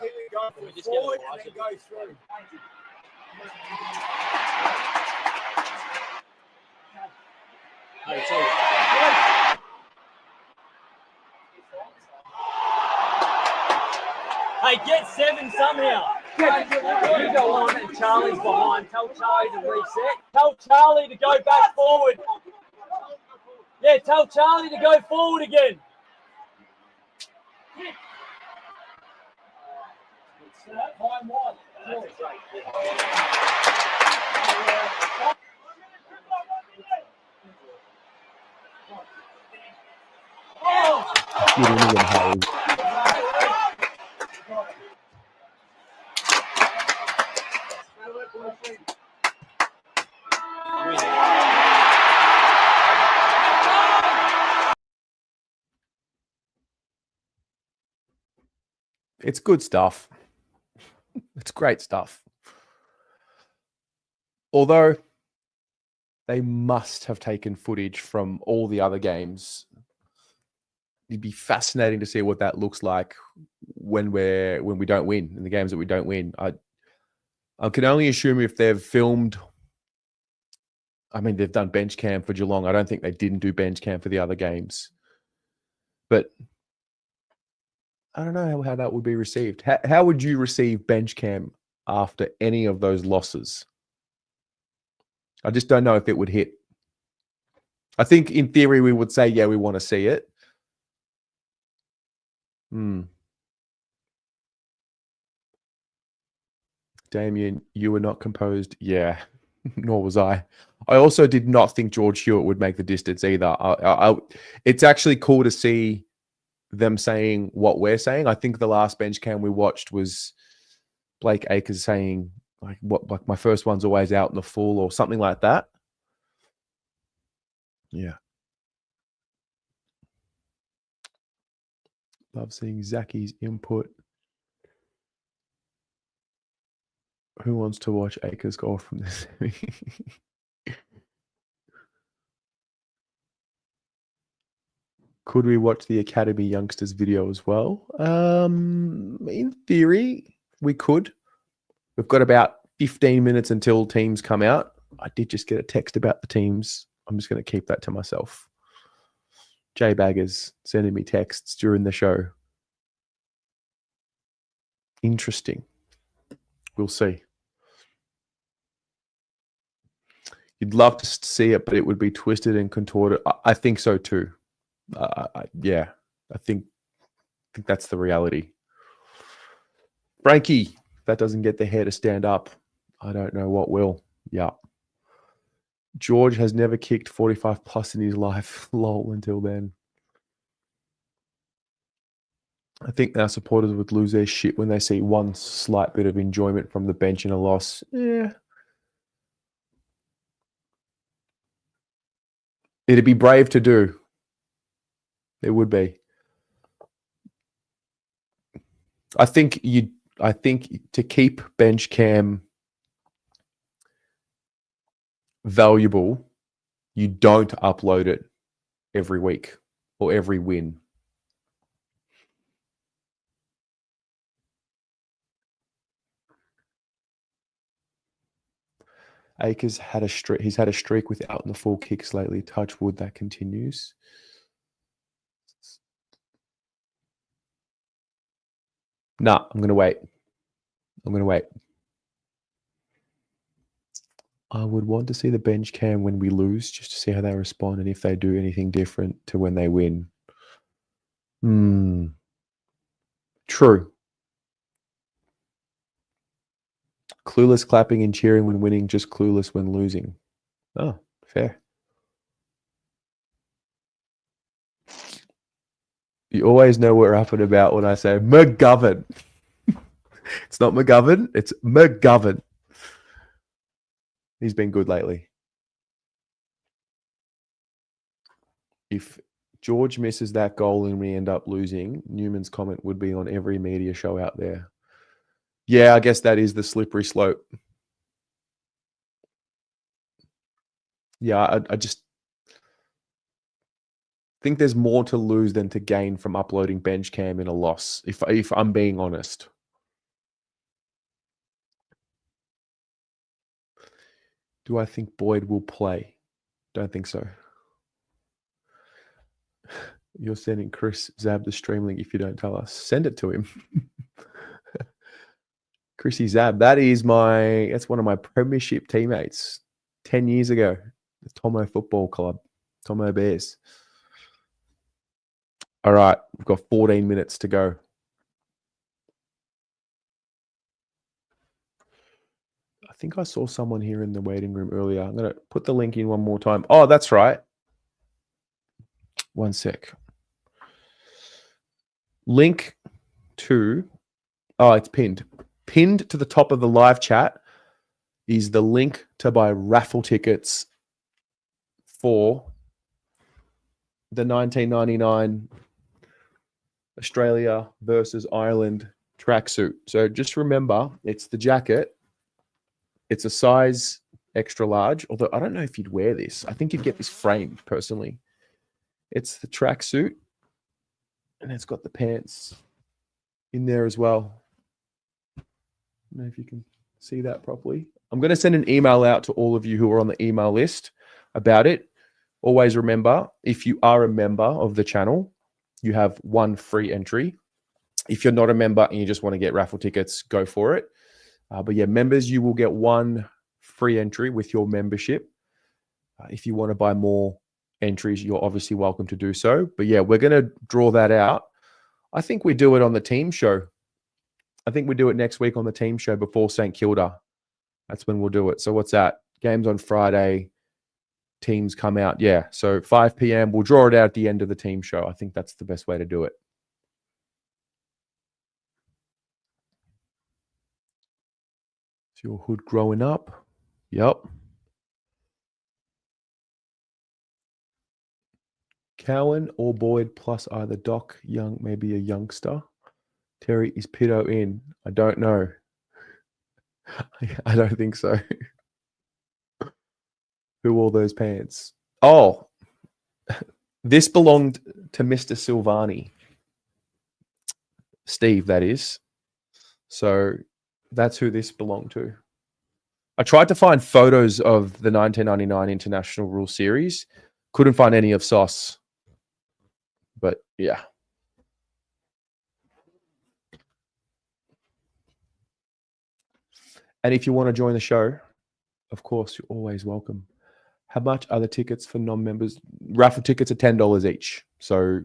here we go from just get forward a and then go through. Hey, sorry. Hey, get 7 somehow. You go on and Charlie's behind. Tell Charlie to reset. Tell Charlie to go back forward. Yeah, tell Charlie to go forward again. High and wide. Get in again, Harry. It's good stuff. It's great stuff. Although they must have taken footage from all the other games. It'd be fascinating to see what that looks like when we don't win, in the games that we don't win. I can only assume if they've filmed. I mean, they've done bench cam for Geelong. I don't think they didn't do bench cam for the other games. But I don't know how that would be received. How would you receive bench cam after any of those losses? I just don't know if it would hit. I think in theory we would say, yeah, we want to see it. Damien, you were not composed. Yeah, nor was I. I also did not think George Hewitt would make the distance either. It's actually cool to see them saying what we're saying. I think the last bench cam we watched was Blake Acres saying like my first one's always out in the full or something like that. Yeah. Love seeing Zacky's input. Who wants to watch Acres go from this? Could we watch the Academy Youngsters video as well? In theory, we could. We've got about 15 minutes until teams come out. I did just get a text about the teams. I'm just going to keep that to myself. Jay Baggers sending me texts during the show. Interesting. We'll see. You'd love to see it, but it would be twisted and contorted. I think so too. Yeah, I think that's the reality. Frankie, that doesn't get the hair to stand up. I don't know what will. Yeah. George has never kicked 45 plus in his life. Lol, until then. I think our supporters would lose their shit when they see one slight bit of enjoyment from the bench in a loss. Yeah. It'd be brave to do. It would be. I think to keep bench cam valuable, you don't upload it every week or every win. Akers had a streak. He's had a streak without in the full kicks lately. Touch wood, that continues. Nah, I'm going to wait. I would want to see the bench cam when we lose, just to see how they respond and if they do anything different to when they win. True. Clueless clapping and cheering when winning, just clueless when losing. Oh, fair. You always know what we're up and about when I say McGovern. It's not McGovern, it's McGovern. He's been good lately. If George misses that goal and we end up losing, Newman's comment would be on every media show out there. Yeah, I guess that is the slippery slope. Yeah, I just think there's more to lose than to gain from uploading bench cam in a loss, if I'm being honest. Do I think Boyd will play? Don't think so. You're sending Chris Zab the stream link if you don't tell us. Send it to him. Chrissy Zab, that's one of my premiership teammates 10 years ago. The Tomo Football Club, Tomo Bears. All right, we've got 14 minutes to go. I think I saw someone here in the waiting room earlier. I'm going to put the link in one more time. Oh, that's right. One sec. Link to... Oh, it's pinned. Pinned to the top of the live chat is the link to buy raffle tickets for the 1999 Australia versus Ireland tracksuit. So just remember, it's the jacket. It's a size extra large, although I don't know if you'd wear this. I think you'd get this framed personally. It's the tracksuit, and it's got the pants in there as well. I don't know if you can see that properly. I'm going to send an email out to all of you who are on the email list about it. Always remember, if you are a member of the channel, you have one free entry. If you're not a member and you just want to get raffle tickets, go for it. But yeah, members, you will get one free entry with your membership. If you want to buy more entries, you're obviously welcome to do so. But yeah, we're going to draw that out. I think we do it on the team show. I think we do it next week on the team show before St. Kilda. That's when we'll do it. So what's that? Games on Friday. Teams come out. Yeah. So 5 p.m. We'll draw it out at the end of the team show. I think that's the best way to do it. It's your hood growing up. Yep. Cowan or Boyd plus either Doc Young, maybe a youngster. Terry, is Pito in? I don't know. I don't think so. Who wore those pants? Oh, this belonged to Mr. Silvani. Steve, that is. So that's who this belonged to. I tried to find photos of the 1999 International Rule Series. Couldn't find any of Sauce. But yeah. And if you want to join the show, of course, you're always welcome. How much are the tickets for non-members? Raffle tickets are $10 each. So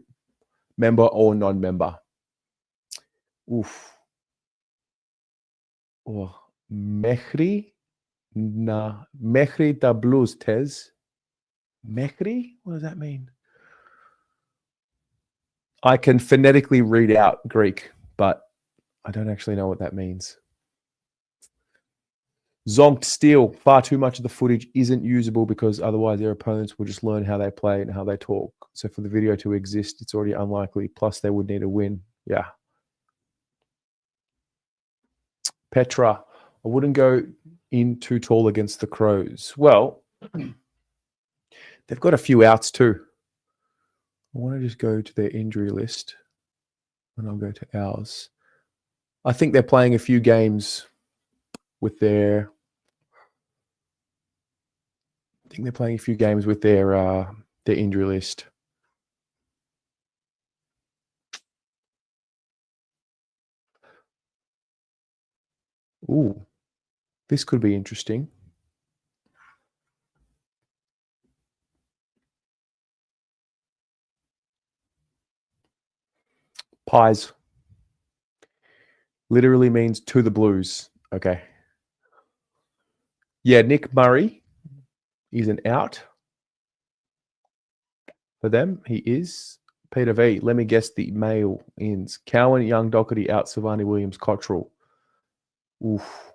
member or non-member. Oof. Oh, Mehri da Blues Tez. Mehri? What does that mean? I can phonetically read out Greek, but I don't actually know what that means. Zonked Steel. Far too much of the footage isn't usable because otherwise their opponents will just learn how they play and how they talk. So for the video to exist, it's already unlikely. Plus, they would need a win. Yeah. Petra. I wouldn't go in too tall against the Crows. Well, they've got a few outs too. I want to just go to their injury list and I'll go to ours. I think they're playing a few games with their injury list. Ooh, this could be interesting. Pies. Literally means to the Blues. Okay. Yeah, Nick Murray is an out for them. He is. Peter V. Let me guess the male ins. Cowan, Young, Doherty out. Silvani, Williams, Cottrell. Oof.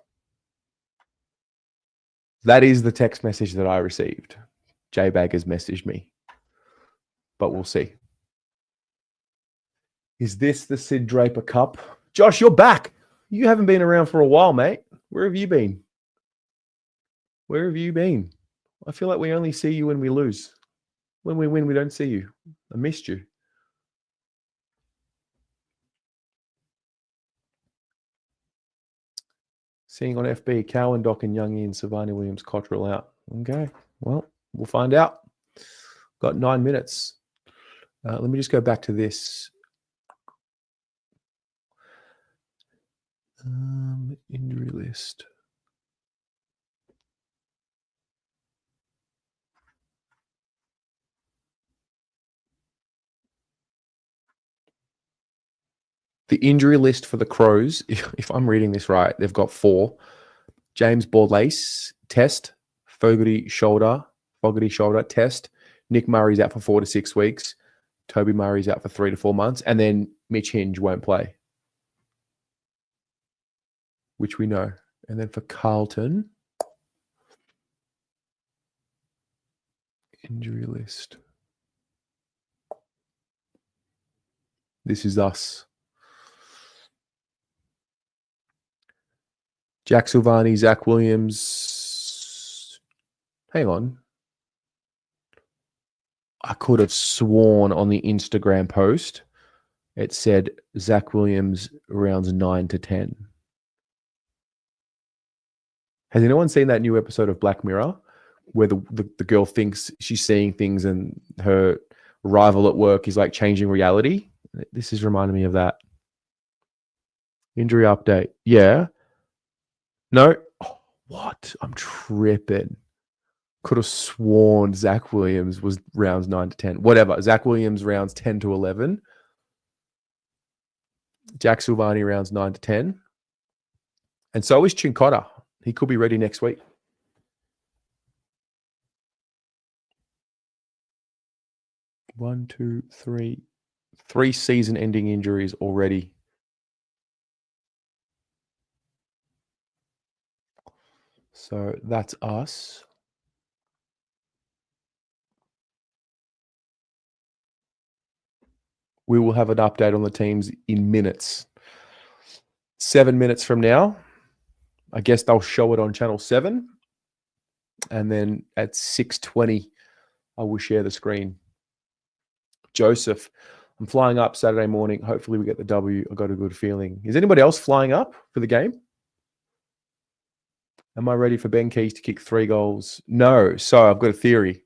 That is the text message that I received. J-Bag has messaged me. But we'll see. Is this the Sid Draper Cup? Josh, you're back. You haven't been around for a while, mate. Where have you been? Where have you been? I feel like we only see you when we lose. When we win, we don't see you. I missed you. Seeing on FB, Cowan, Dock and Young in, Silvani, Williams, Cottrell out. Okay, well, we'll find out. Got 9 minutes. Let me just go back to this. Injury list. The injury list for the Crows, if I'm reading this right, they've got 4. James Borlace, test. Fogarty, shoulder, test. Nick Murray's out for 4 to 6 weeks. Toby Murray's out for 3 to 4 months. And then Mitch Hinge won't play, which we know. And then for Carlton, injury list. This is us. Jack Silvani, Zach Williams. Hang on. I could have sworn on the Instagram post it said Zach Williams rounds 9 to 10. Has anyone seen that new episode of Black Mirror where the girl thinks she's seeing things and her rival at work is like changing reality? This is reminding me of that. Injury update. Yeah. No. Oh, what? I'm tripping. Could have sworn Zach Williams was rounds 9 to 10. Whatever. Zach Williams rounds 10 to 11. Jack Silvani rounds 9 to 10. And so is Chincotta. He could be ready next week. One, two, three. 3 season-ending injuries already. So that's us. We will have an update on the teams in minutes. 7 minutes from now, I guess they'll show it on Channel 7. And then at 6:20, I will share the screen. Joseph, I'm flying up Saturday morning. Hopefully we get the W. I got a good feeling. Is anybody else flying up for the game? Am I ready for Ben Keys to kick 3 goals? No. So I've got a theory.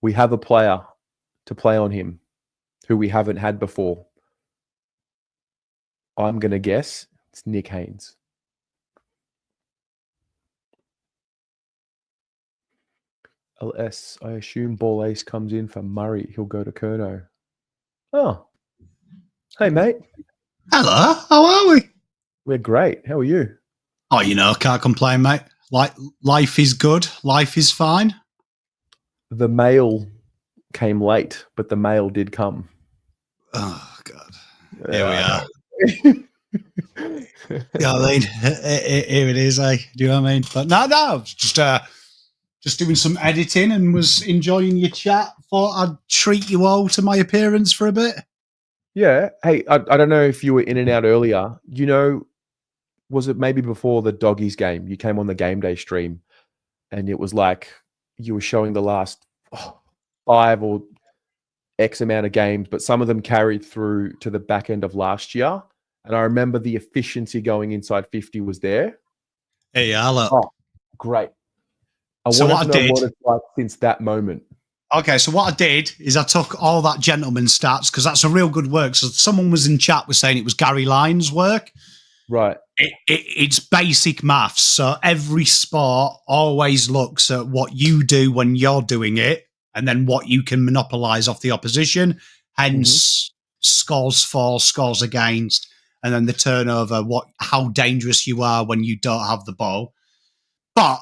We have a player to play on him who we haven't had before. I'm going to guess it's Nick Haynes. LS, I assume Ball Ace comes in for Murray. He'll go to Kerno. Oh. Hey, mate. Hello. How are we? We're great. How are you? Oh, I can't complain, mate. Life is good. Life is fine. The mail came late, but the mail did come. Oh, God. Here we are. You know what I mean? Here it is, eh? Do you know what I mean? But no, just doing some editing and was enjoying your chat. Thought I'd treat you all to my appearance for a bit. Yeah. Hey, I don't know if you were in and out earlier. You know, was it maybe before the Doggies game? You came on the game day stream and it was like you were showing the last 5 or X amount of games, but some of them carried through to the back end of last year. And I remember the efficiency going inside 50 was there. Hey, hello. Oh, great. I So wanted what to I know did- what it's like since that moment. Okay, so what I did is I took all that gentleman stats because that's a real good work. So someone was in chat was saying it was Gary Lyons' work. Right. It's basic maths. So every sport always looks at what you do when you're doing it and then what you can monopolize off the opposition. Hence, scores for, scores against, and then the turnover, how dangerous you are when you don't have the ball. But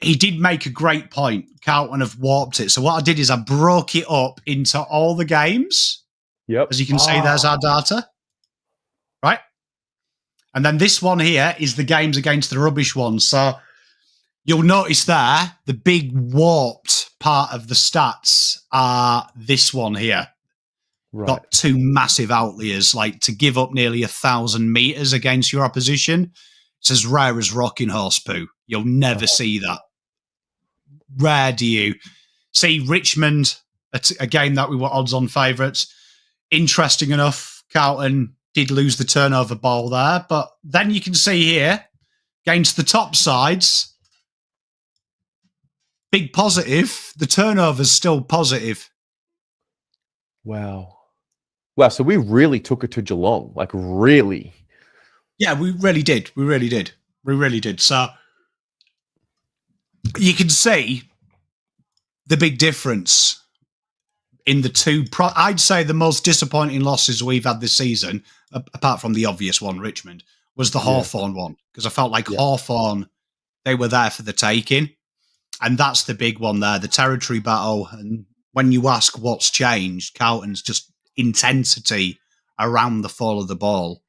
he did make a great point. Carlton have warped it. So what I did is I broke it up into all the games. Yep. As you can see, there's our data. Right? And then this one here is the games against the rubbish ones. So you'll notice there, the big warped part of the stats are this one here. Right. Got 2 massive outliers, like to give up nearly 1,000 meters against your opposition. It's as rare as rocking horse poo. You'll never see that. Rare do you see Richmond, a game that we were odds on favourites. Interesting enough, Carlton did lose the turnover ball there, but then you can see here against the top sides, big positive. The turnover's still positive. Wow. Wow. So we really took it to Geelong. Like, really? Yeah, we really did. We really did. We really did. So you can see the big difference in the two. I'd say the most disappointing losses we've had this season, apart from the obvious one, Richmond, was the Hawthorn one. Because I felt like Hawthorn, they were there for the taking. And that's the big one there, the territory battle. And when you ask what's changed, Carlton's just intensity around the fall of the ball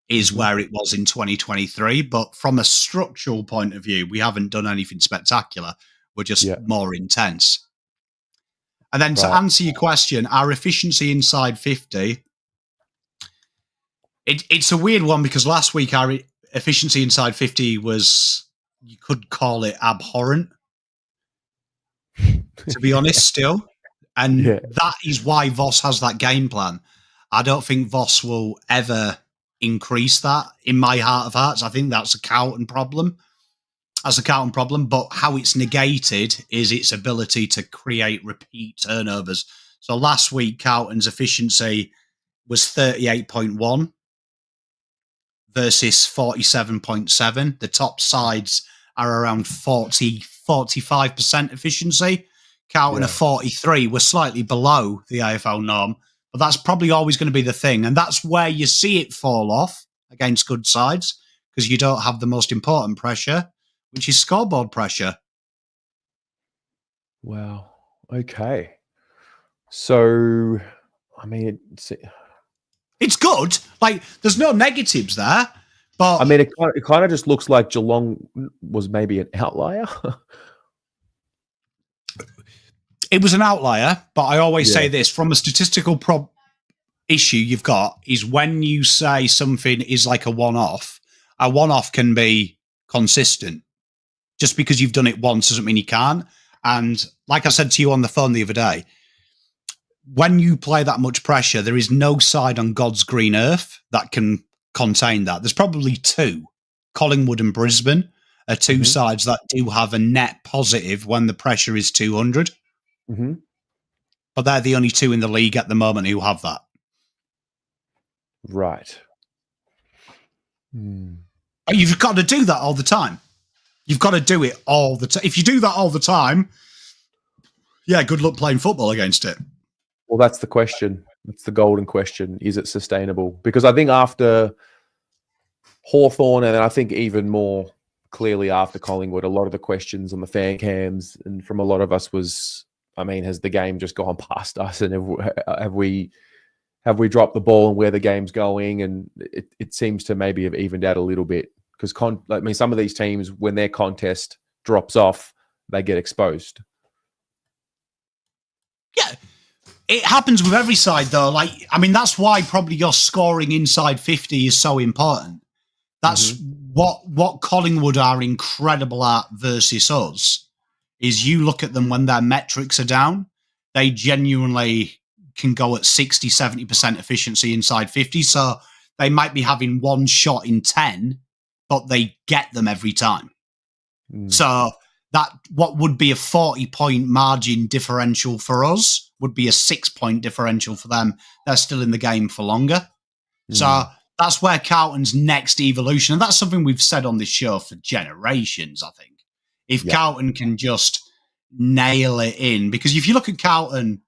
is where it was in 2023. But from a structural point of view, we haven't done anything spectacular. We're just more intense. And then to answer your question, our efficiency inside 50, it's a weird one because last week our efficiency inside 50 was, you could call it abhorrent, to be honest, still. And that is why Voss has that game plan. I don't think Voss will ever increase that in my heart of hearts. I think that's a Carlton problem. That's a Carlton problem, but how it's negated is its ability to create repeat turnovers. So last week, Carlton's efficiency was 38.1 versus 47.7. The top sides are around 45% efficiency. Carlton are 43. We're slightly below the AFL norm, but that's probably always going to be the thing. And that's where you see it fall off against good sides, because you don't have the most important pressure, which is scoreboard pressure. Wow. Okay. So, I mean, it's good. Like, there's no negatives there. But I mean, it kind of just looks like Geelong was maybe an outlier. It was an outlier, but I always say this, from a statistical issue you've got is when you say something is like a one-off can be consistent. Just because you've done it once doesn't mean you can't. And like I said to you on the phone the other day, when you play that much pressure, there is no side on God's green earth that can contain that. There's probably 2. Collingwood and Brisbane are 2 sides that do have a net positive when the pressure is 200. But they're the only 2 in the league at the moment who have that. Right. But you've got to do that all the time. You've got to do it all the time. If you do that all the time, good luck playing football against it. Well, that's the question. That's the golden question. Is it sustainable? Because I think after Hawthorn, and I think even more clearly after Collingwood, a lot of the questions on the fan cams and from a lot of us was, I mean, has the game just gone past us? And have have we dropped the ball and where the game's going? And it seems to maybe have evened out a little bit because some of these teams, when their contest drops off, they get exposed. Yeah, it happens with every side though. That's why probably your scoring inside 50 is so important. That's what Collingwood are incredible at versus us. Is you look at them when their metrics are down, they genuinely can go at 60, 70% efficiency inside 50. So they might be having one shot in 10, but they get them every time. So that what would be a 40-point margin differential for us would be a 6-point differential for them. They're still in the game for longer. So that's where Carlton's next evolution, and that's something we've said on this show for generations, I think. If Carlton can just nail it in, because if you look at Carlton,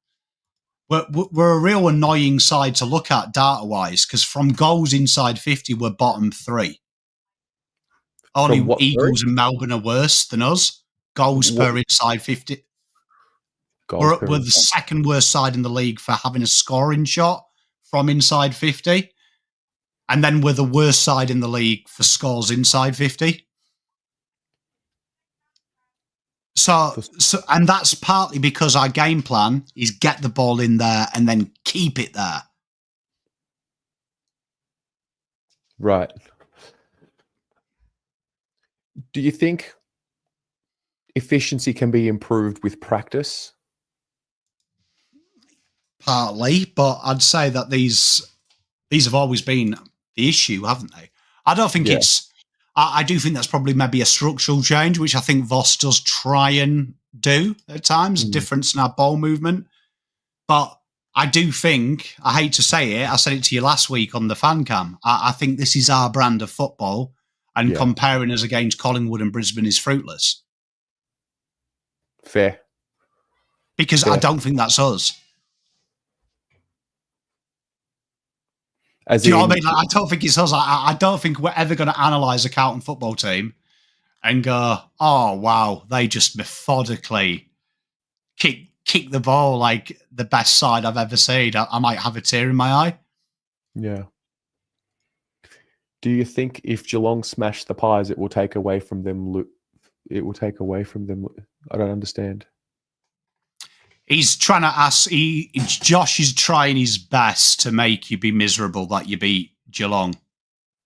we're a real annoying side to look at data-wise, because from goals inside 50, we're bottom 3. Only Eagles and Melbourne are worse than us. Goals per inside 50. We're the second worst side in the league for having a scoring shot from inside 50. And then we're the worst side in the league for scores inside 50. So, and that's partly because our game plan is get the ball in there and then keep it there. Right. Do you think efficiency can be improved with practice? Partly, but I'd say that these have always been the issue, haven't they? I don't think it's... I do think that's probably maybe a structural change, which I think Voss does try and do at times, a difference in our ball movement. But I do think, I hate to say it, I said it to you last week on the fan cam, I think this is our brand of football, and comparing us against Collingwood and Brisbane is fruitless. Fair. Because I don't think that's us. Do you know what I mean? Like, I don't think it's us. I don't think we're ever going to analyse a Carlton football team and go, oh, wow, they just methodically kick the ball like the best side I've ever seen. I might have a tear in my eye. Yeah. Do you think if Geelong smash the Pies, it will take away from them? It will take away from them. I don't understand. He's trying to ask. Josh is trying his best to make you be miserable that you beat Geelong.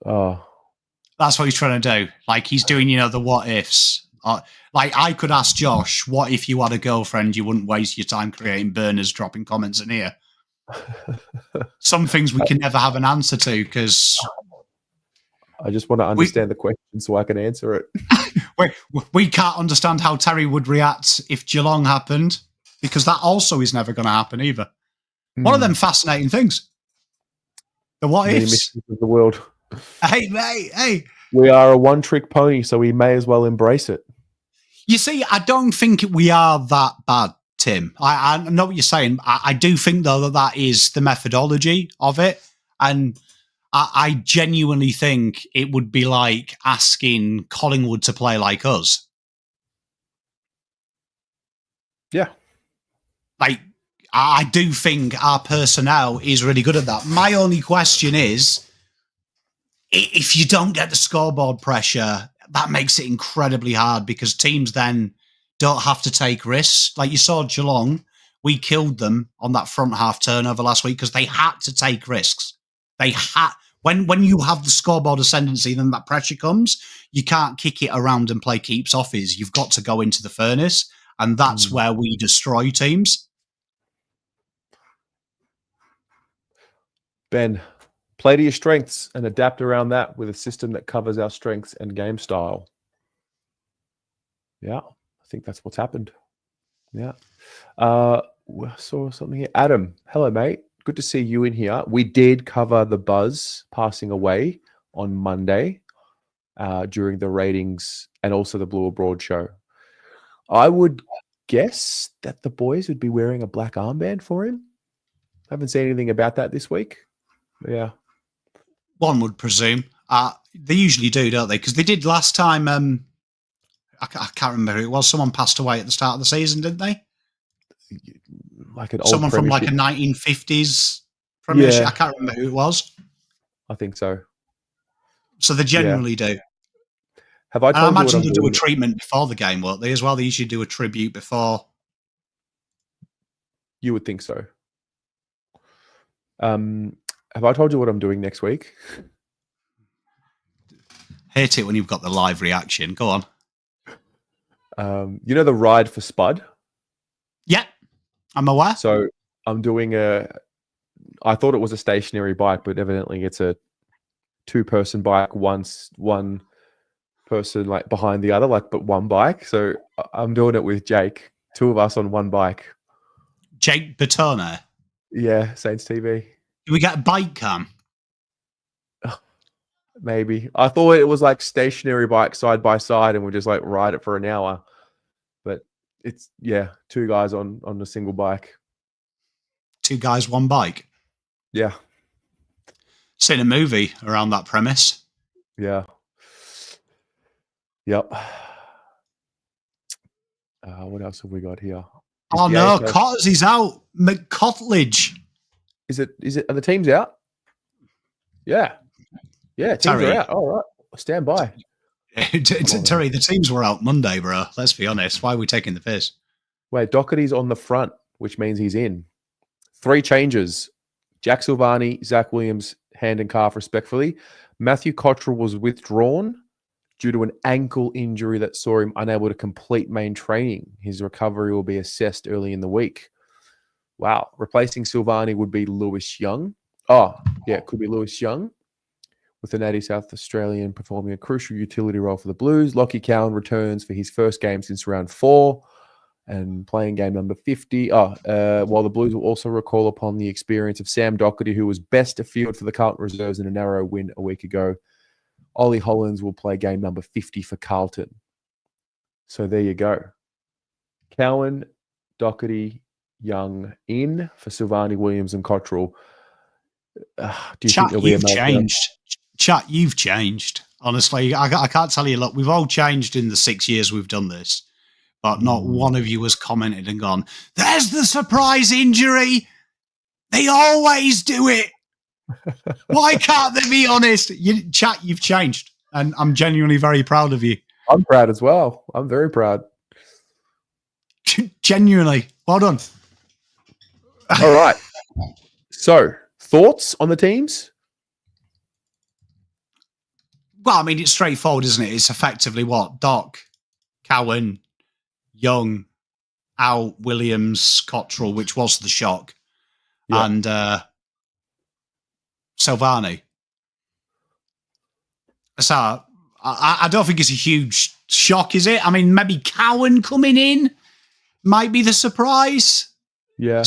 Oh, that's what he's trying to do. Like he's doing, the what ifs. Like I could ask Josh, what if you had a girlfriend? You wouldn't waste your time creating burners, dropping comments in here. Some things we can never have an answer to because I just want to understand the question so I can answer it. we can't understand how Terry would react if Geelong happened. Because that also is never going to happen either. One of them fascinating things. The what ifs of the world. Hey, mate, hey. We are a one-trick pony, so we may as well embrace it. You see, I don't think we are that bad, Tim. I know what you're saying. I do think, though, that is the methodology of it. And I genuinely think it would be like asking Collingwood to play like us. Yeah. Like, I do think our personnel is really good at that. My only question is, if you don't get the scoreboard pressure, that makes it incredibly hard because teams then don't have to take risks. Like you saw Geelong, we killed them on that front half turnover last week because they had to take risks. They had when you have the scoreboard ascendancy, then that pressure comes. You can't kick it around and play keeps offers. You've got to go into the furnace, and that's where we destroy teams. Ben, play to your strengths and adapt around that with a system that covers our strengths and game style. Yeah, I think that's what's happened. Yeah. I saw something here. Adam, hello, mate. Good to see you in here. We did cover the Buzz passing away on Monday during the ratings and also the Blue Abroad show. I would guess that the boys would be wearing a black armband for him. I haven't seen anything about that this week. Yeah. One would presume. They usually do, don't they? Because they did last time. I can't remember who it was. Someone passed away at the start of the season, didn't they? Like an someone old from like a 1950s Premiership. Yeah. I can't remember who it was. I think so. So they generally do. Have I And I told you what imagine I'm they'll do a doing? treatment before the game, won't they, as well? They usually do a tribute before. You would think so. Have I told you what I'm doing next week? Hate it when you've got the live reaction. Go on. You know the ride for Spud? Yeah, I'm aware. So I'm doing I thought it was a stationary bike, but evidently it's a 2-person bike, one person like behind the other, but one bike. So I'm doing it with Jake, 2 of us on one bike. Jake Bertone. Yeah, Saints TV. Did we get a bike cam? Maybe. I thought it was like stationary bike side by side and we just like ride it for an hour. But it's 2 guys on a single bike. 2 guys, 1 bike. Yeah. Seen a movie around that premise. Yeah. Yep. What else have we got here? Oh no, Cotters is out. McCotledge. Are the teams out? Yeah. Yeah, teams Terry. are out. All right. Stand by. Terry, the teams were out Monday, bro. Let's be honest. Why are we taking the piss? Wait, Doherty's on the front, which means he's in. 3 changes. Jack Silvani, Zach Williams, hand and calf respectfully. Matthew Cottrell was withdrawn due to an ankle injury that saw him unable to complete main training. His recovery will be assessed early in the week. Wow. Replacing Silvani would be Lewis Young. Oh, yeah, it could be Lewis Young, with the native South Australian performing a crucial utility role for the Blues. Lockie Cowan returns for his first game since round 4 and playing game number 50. While the Blues will also recall upon the experience of Sam Doherty, who was best afield for the Carlton reserves in a narrow win a week ago. Ollie Hollins will play game number 50 for Carlton. So there you go. Cowan, Doherty, Young in for Silvani, Williams, and Cottrell. Do you think there'll be a changed? Chat, you've changed. Honestly, I can't tell you. Look, we've all changed in the 6 years we've done this, but not one of you has commented and gone, "There's the surprise injury. They always do it. Why can't they be honest?" Chat, you've changed, and I'm genuinely very proud of you. I'm proud as well. I'm very proud. Genuinely, well done. All right. So, thoughts on the teams? Well, I mean, it's straightforward, isn't it? It's effectively what? Doc, Cowan, Young, out, Williams, Cottrell, which was the shock, and Silvani. So, I don't think it's a huge shock, is it? I mean, maybe Cowan coming in might be the surprise. Yeah.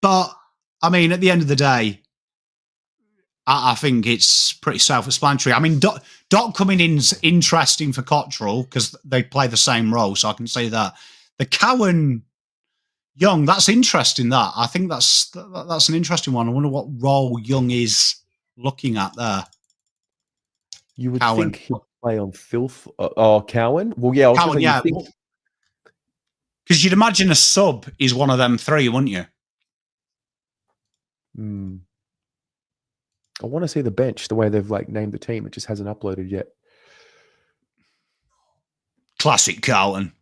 But, I mean, at the end of the day, I think it's pretty self-explanatory. I mean, Doc coming in is interesting for Cottrell because they play the same role, so I can say that. The Cowan Young, that's interesting. That I think that's an interesting one. I wonder what role Young is looking at there. You would Cowan. think he'd play on Filth. Cowan? Well, yeah. Cowan, yeah. Because you'd imagine a sub is one of them 3, wouldn't you? I want to see the bench, the way they've named the team. It just hasn't uploaded yet. Classic Carlton.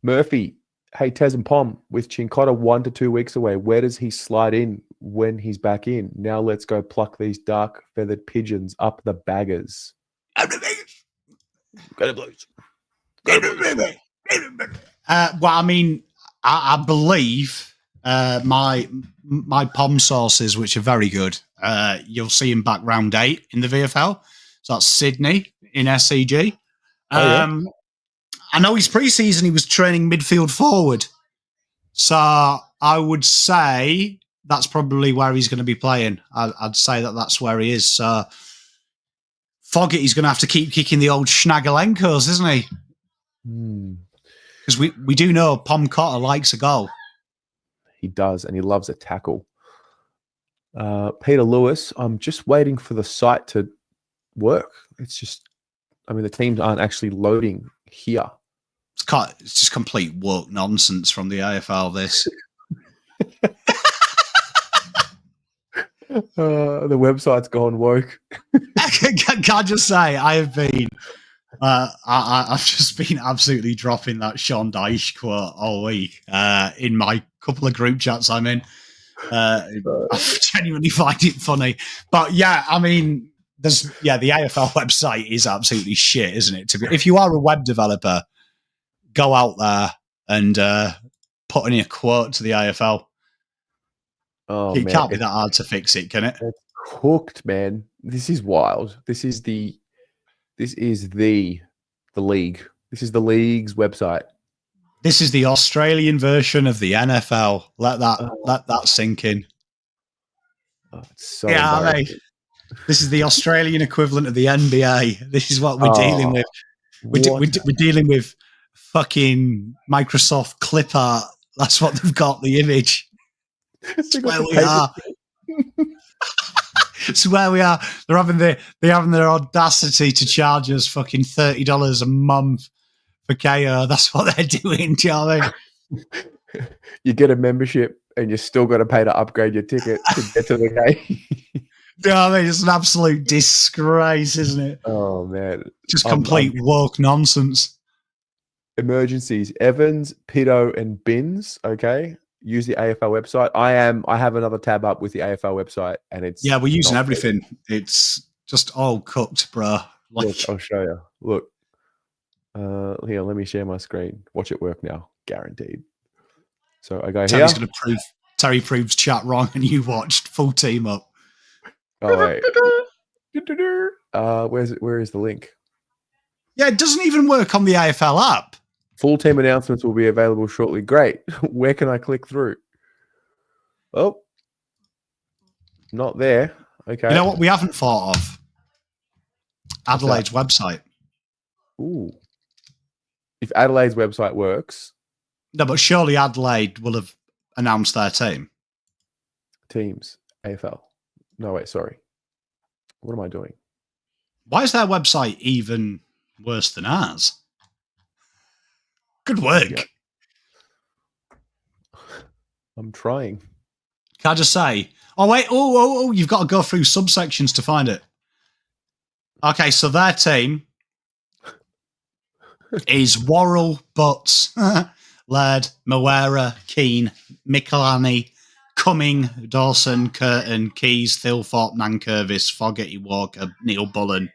Murphy, hey, Tez and Pom, with Chincotta 1 to 2 weeks away, where does he slide in when he's back in? Now let's go pluck these dark feathered pigeons up the baggers. Go to Blues. Well, I mean, I believe my POM sources, which are very good, you'll see him back round 8 in the VFL. So that's Sydney in SCG. I know his pre-season he was training midfield forward. So I would say that's probably where he's going to be playing. I'd say that's where he is. So Foggett, he's going to have to keep kicking the old Schnaggelenkos, isn't he? Because we do know Pom Cotter likes a goal. He does, and he loves a tackle. Peter Lewis, I'm just waiting for the site to work. It's just, the teams aren't actually loading here. It's just complete woke nonsense from the AFL, this. The website's gone woke. Can I just say, I have been, I've just been absolutely dropping that Sean Dyche quote all week in my couple of group chats I'm in. I genuinely find it funny. But yeah, I mean, the AFL website is absolutely shit, isn't it? If you are a web developer, go out there and put in a quote to the AFL. Oh, it man. Can't be that hard to fix it, can it? It's cooked, man. This is wild. This is the league. This is the league's website. This is the Australian version of the NFL. Let that sink in. Oh, it's so mate. This is the Australian equivalent of the NBA. This is what we're dealing with. We're dealing with fucking Microsoft clip art. That's what they've got, the image. That's where we are. It's where we are. They're having their audacity to charge us fucking $30 a month for KO. That's what they're doing, do you know what I mean? You get a membership and you're still got to pay to upgrade your ticket to get to the game. You know what I mean? It's an absolute disgrace, isn't it? Oh, man. Just complete woke nonsense. Emergencies. Evans, Pito, and Bins, okay? Use the AFL website. I have another tab up with the AFL website, and it's we're using everything. It's just all cooked, bro. Look, I'll show you. Look, here, let me share my screen. Watch it work now, guaranteed. So I go Terry's here. going to prove Terry proves chat wrong, and you watched full team up. Oh wait, where is the link? Yeah, it doesn't even work on the AFL app. Full team announcements will be available shortly. Great. Where can I click through? Oh, not there. Okay. You know what we haven't thought of? Adelaide's website. Ooh. If Adelaide's website works. No, but surely Adelaide will have announced their team. Teams. AFL. No, wait, sorry. What am I doing? Why is their website even worse than ours? Good work. Yeah. I'm trying. Can I just say? Oh, wait. Oh, you've got to go through subsections to find it. Okay, so their team is Worrell, Butts, Laird, Moera, Keane, Michelani, Cumming, Dawson, Curtin, Keys, Thilthorpe, Nankervis, Fogarty, Walker, Neil Bullen,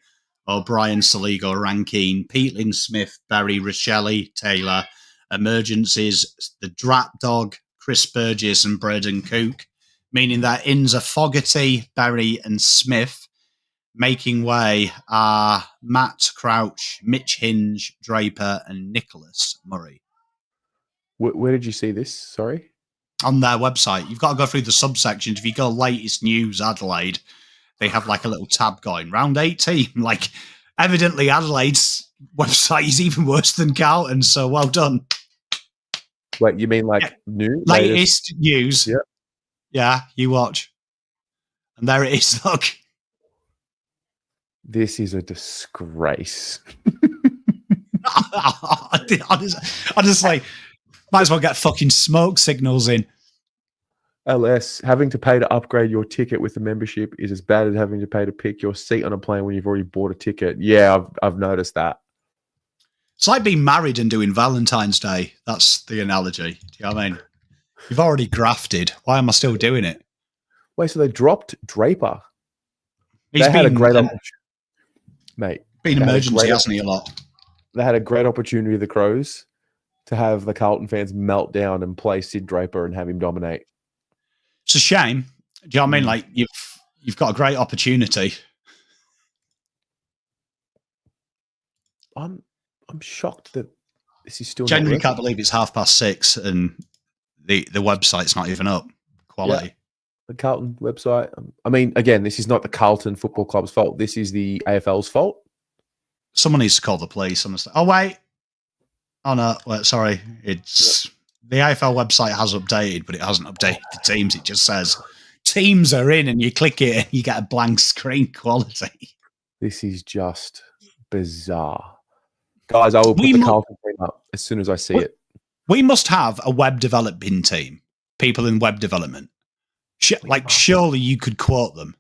O'Brien, Saligo, Rankine, Peatling, Smith, Berry, Rochelle, Taylor, Emergencies, the Drat Dog, Chris Burgess, and Braden Cook, meaning that ins are Fogarty, Berry, and Smith. Making way are Matt Crouch, Mitch Hinge, Draper, and Nicholas Murray. Where did you see this? Sorry? On their website. You've got to go through the subsections. If you go latest news Adelaide, they have like a little tab going. Round 18. Like, evidently Adelaide's website is even worse than Carlton, so well done. Wait, you mean like new? Latest news. Yeah. Yeah, you watch. And there it is, look. This is a disgrace. Honestly, might as well get fucking smoke signals in. LS, having to pay to upgrade your ticket with the membership is as bad as having to pay to pick your seat on a plane when you've already bought a ticket. Yeah, I've noticed that. It's like being married and doing Valentine's Day. That's the analogy. Do you know what I mean? You've already grafted. Why am I still doing it? Wait, so they dropped Draper? He's had a great opportunity. Mate. Been emergency, hasn't he, a lot? They had a great opportunity, the Crows, to have the Carlton fans melt down and play Sid Draper and have him dominate. It's a shame. Do you know what I mean? Like, you've got a great opportunity. I'm shocked that this is still Genuinely not can't believe it's 6:30 and the website's not even up. Quality. Yeah. The Carlton website. I mean, again, this is not the Carlton Football Club's fault. This is the AFL's fault. Someone needs to call the police. Honestly. Oh, wait. Oh, no. Wait, sorry. It's the AFL website has updated, but it hasn't updated the teams. It just says teams are in, and you click it and you get a blank screen. Quality. This is just bizarre. Guys, I will put the Carlton team up as soon as I see it. We must have a web development team, people in web development. Surely you could quote them.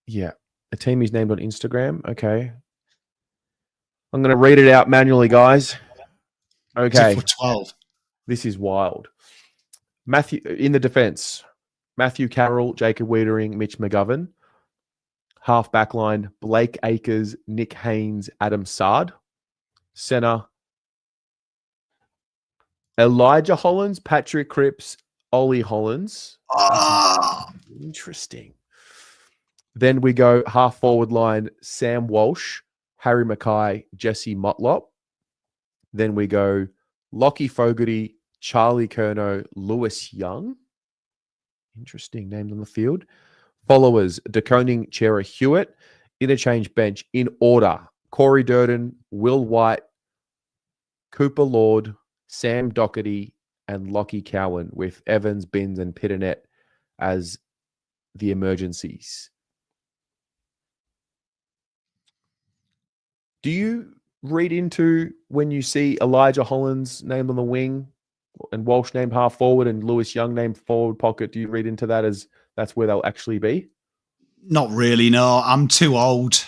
Yeah. A team is named on Instagram. Okay. I'm going to read it out manually, guys. Okay. For 12. This is wild. Matthew in the defense. Matthew Carroll, Jacob Wiedering, Mitch McGovern. Half back line, Blake Acres, Nick Haynes, Adam Sard. Center, Elijah Hollins, Patrick Cripps, Ollie Hollins. Interesting. Then we go half forward line, Sam Walsh, Harry Mackay, Jesse Motlop. Then we go Lockie Fogarty, Charlie Curnow, Lewis Young. Interesting names on the field. Followers, DeConing, Chera Hewitt. Interchange bench in order. Corey Durden, Will White, Cooper Lord, Sam Doherty, and Lockie Cowan, with Evans, Binns, and Pitternet as the emergencies. Do you read into when you see Elijah Hollins named on the wing and Walsh named half forward and Lewis Young named forward pocket? Do you read into that as that's where they'll actually be? Not really, no. I'm too old.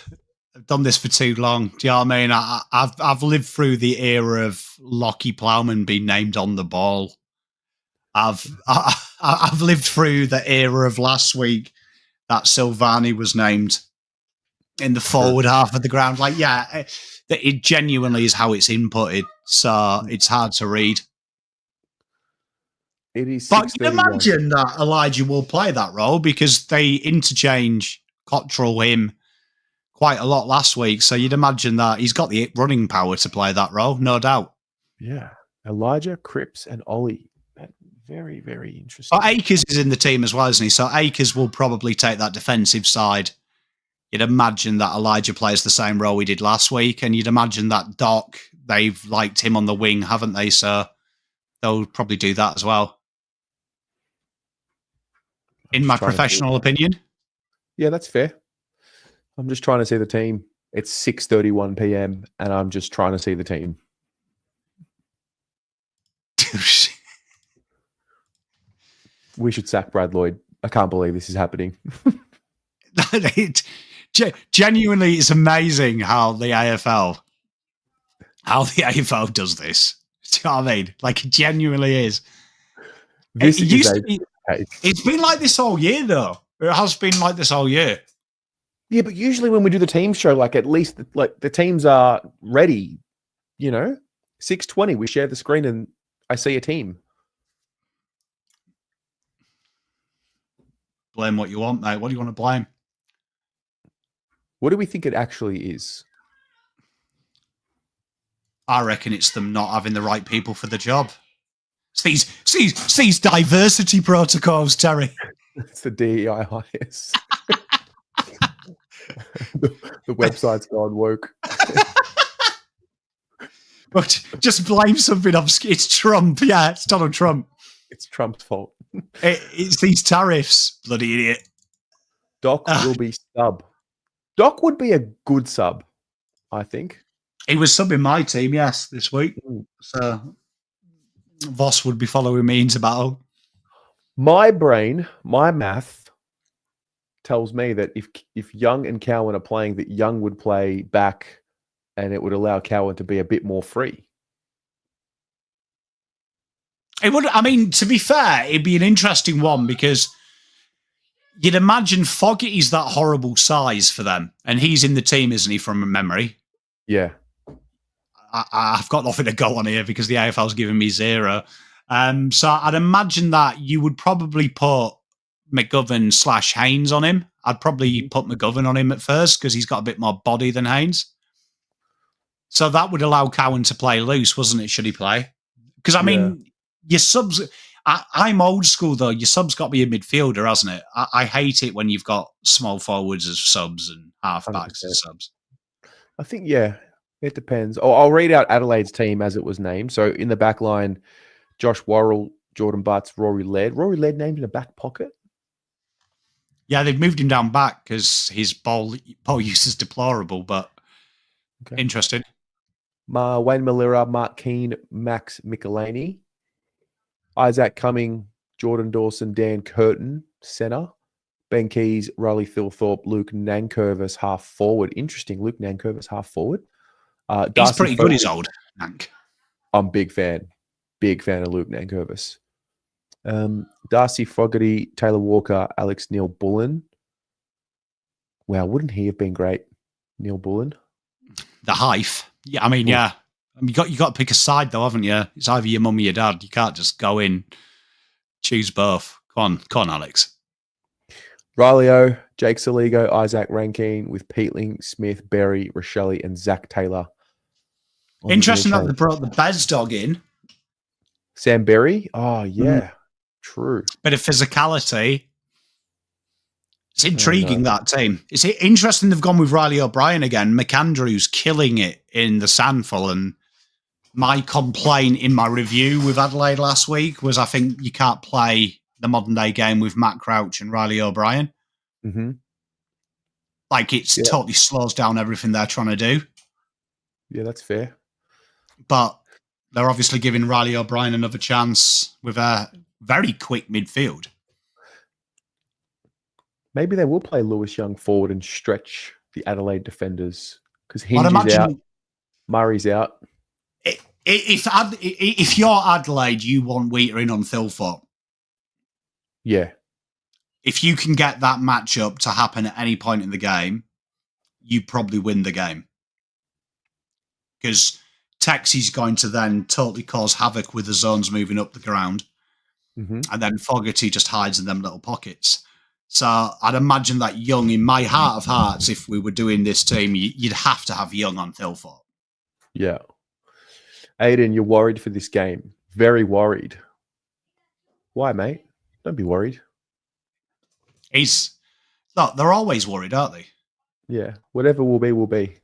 I've done this for too long. Do you know what I mean? I've lived through the era of Lockie Plowman being named on the ball. I've lived through the era of last week that Silvani was named in the forward half of the ground. Like, yeah, it genuinely is how it's inputted. So it's hard to read. It is. But you imagine that Elijah will play that role because they interchange Cottrell him quite a lot last week. So you'd imagine that he's got the running power to play that role, no doubt. Yeah. Elijah, Cripps, and Ollie. Very, very interesting. But Akers is in the team as well, isn't he? So Akers will probably take that defensive side. You'd imagine that Elijah plays the same role he did last week. And you'd imagine that Doc, they've liked him on the wing, haven't they? So they'll probably do that as well. In my professional opinion. Yeah, that's fair. I'm just trying to see the team. It's 6:31 p.m. and I'm just trying to see the team. We should sack Brad Lloyd. I can't believe this is happening. Genuinely, it's amazing how the AFL does this. Do you know what I mean? Like, it genuinely is. It's been like this all year, though. It has been like this all year. Yeah, but usually when we do the team show, like at least like the teams are ready. 6:20, we share the screen and I see a team. Blame what you want, mate. What do you want to blame? What do we think it actually is? I reckon it's them not having the right people for the job. It's these diversity protocols, Terry. It's the DEIS. the website's gone woke. But just blame something obscure. It's Trump. Yeah, it's Donald Trump. It's Trump's fault. It's these tariffs, bloody idiot. Doc will be sub. Doc would be a good sub, I think. He was subbing my team, yes, this week. So Voss would be following me into battle. My brain, my math tells me that if Young and Cowan are playing, that Young would play back and it would allow Cowan to be a bit more free. It would. I mean, to be fair, it'd be an interesting one because you'd imagine Fogarty's that horrible size for them, and he's in the team, isn't he, from memory? Yeah. I've got nothing to go on here because the AFL's giving me 0. So I'd imagine that you would probably put McGovern / Haynes on him. I'd probably put McGovern on him at first because he's got a bit more body than Haynes. So that would allow Cowan to play loose, wasn't it? Should he play? Because, I mean, your subs... I'm old school, though. Your sub's got to be a midfielder, hasn't it? I hate it when you've got small forwards as subs and half-backs as subs. I think, yeah, it depends. I'll read out Adelaide's team as it was named. So in the back line, Josh Worrell, Jordan Butts, Rory Laird. Rory Laird named in a back pocket? Yeah, they've moved him down back because his ball use is deplorable, but interesting. Wayne Malira, Mark Keane, Max Michelini, Isaac Cumming, Jordan Dawson, Dan Curtin, centre. Ben Keys, Riley Thilthorpe, Luke Nankervis, half forward. Interesting, Luke Nankervis, half forward. He's Darcy pretty good, he's old, Nank. I'm big fan of Luke Nankervis. Darcy Fogarty, Taylor Walker, Alex Neil Bullen. Wow, wouldn't he have been great, Neil Bullen? The Hive. Yeah, I mean, yeah. You got to pick a side, though, haven't you? It's either your mum or your dad. You can't just go in, choose both. Come on, Alex. Riley Jake Saligo, Isaac Rankine with Peatling, Smith, Berry, Rochelle, and Zach Taylor. Interesting that they brought the Bez dog in. Sam Berry? Oh, yeah. True. Bit of physicality. It's intriguing, that team. It's interesting they've gone with Riley O'Brien again. McAndrew's killing it in the Sandful. And my complaint in my review with Adelaide last week was I think you can't play the modern day game with Matt Crouch and Riley O'Brien. Mm-hmm. Like it's totally slows down everything they're trying to do. Yeah, that's fair. But they're obviously giving Riley O'Brien another chance with a very quick midfield. Maybe they will play Lewis Young forward and stretch the Adelaide defenders because Hinge is out, Murray's out. If you're Adelaide, you want Wheater in on Thilthorpe. Yeah. If you can get that matchup to happen at any point in the game, you probably win the game. Because Texie's going to then totally cause havoc with the zones moving up the ground. Mm-hmm. And then Fogarty just hides in them little pockets. So I'd imagine that Young, in my heart of hearts, if we were doing this team, you'd have to have Young on Thilthorpe. Yeah. Aiden, you're worried for this game. Very worried. Why, mate? Don't be worried. Look, they're always worried, aren't they? Yeah. Whatever will be, will be.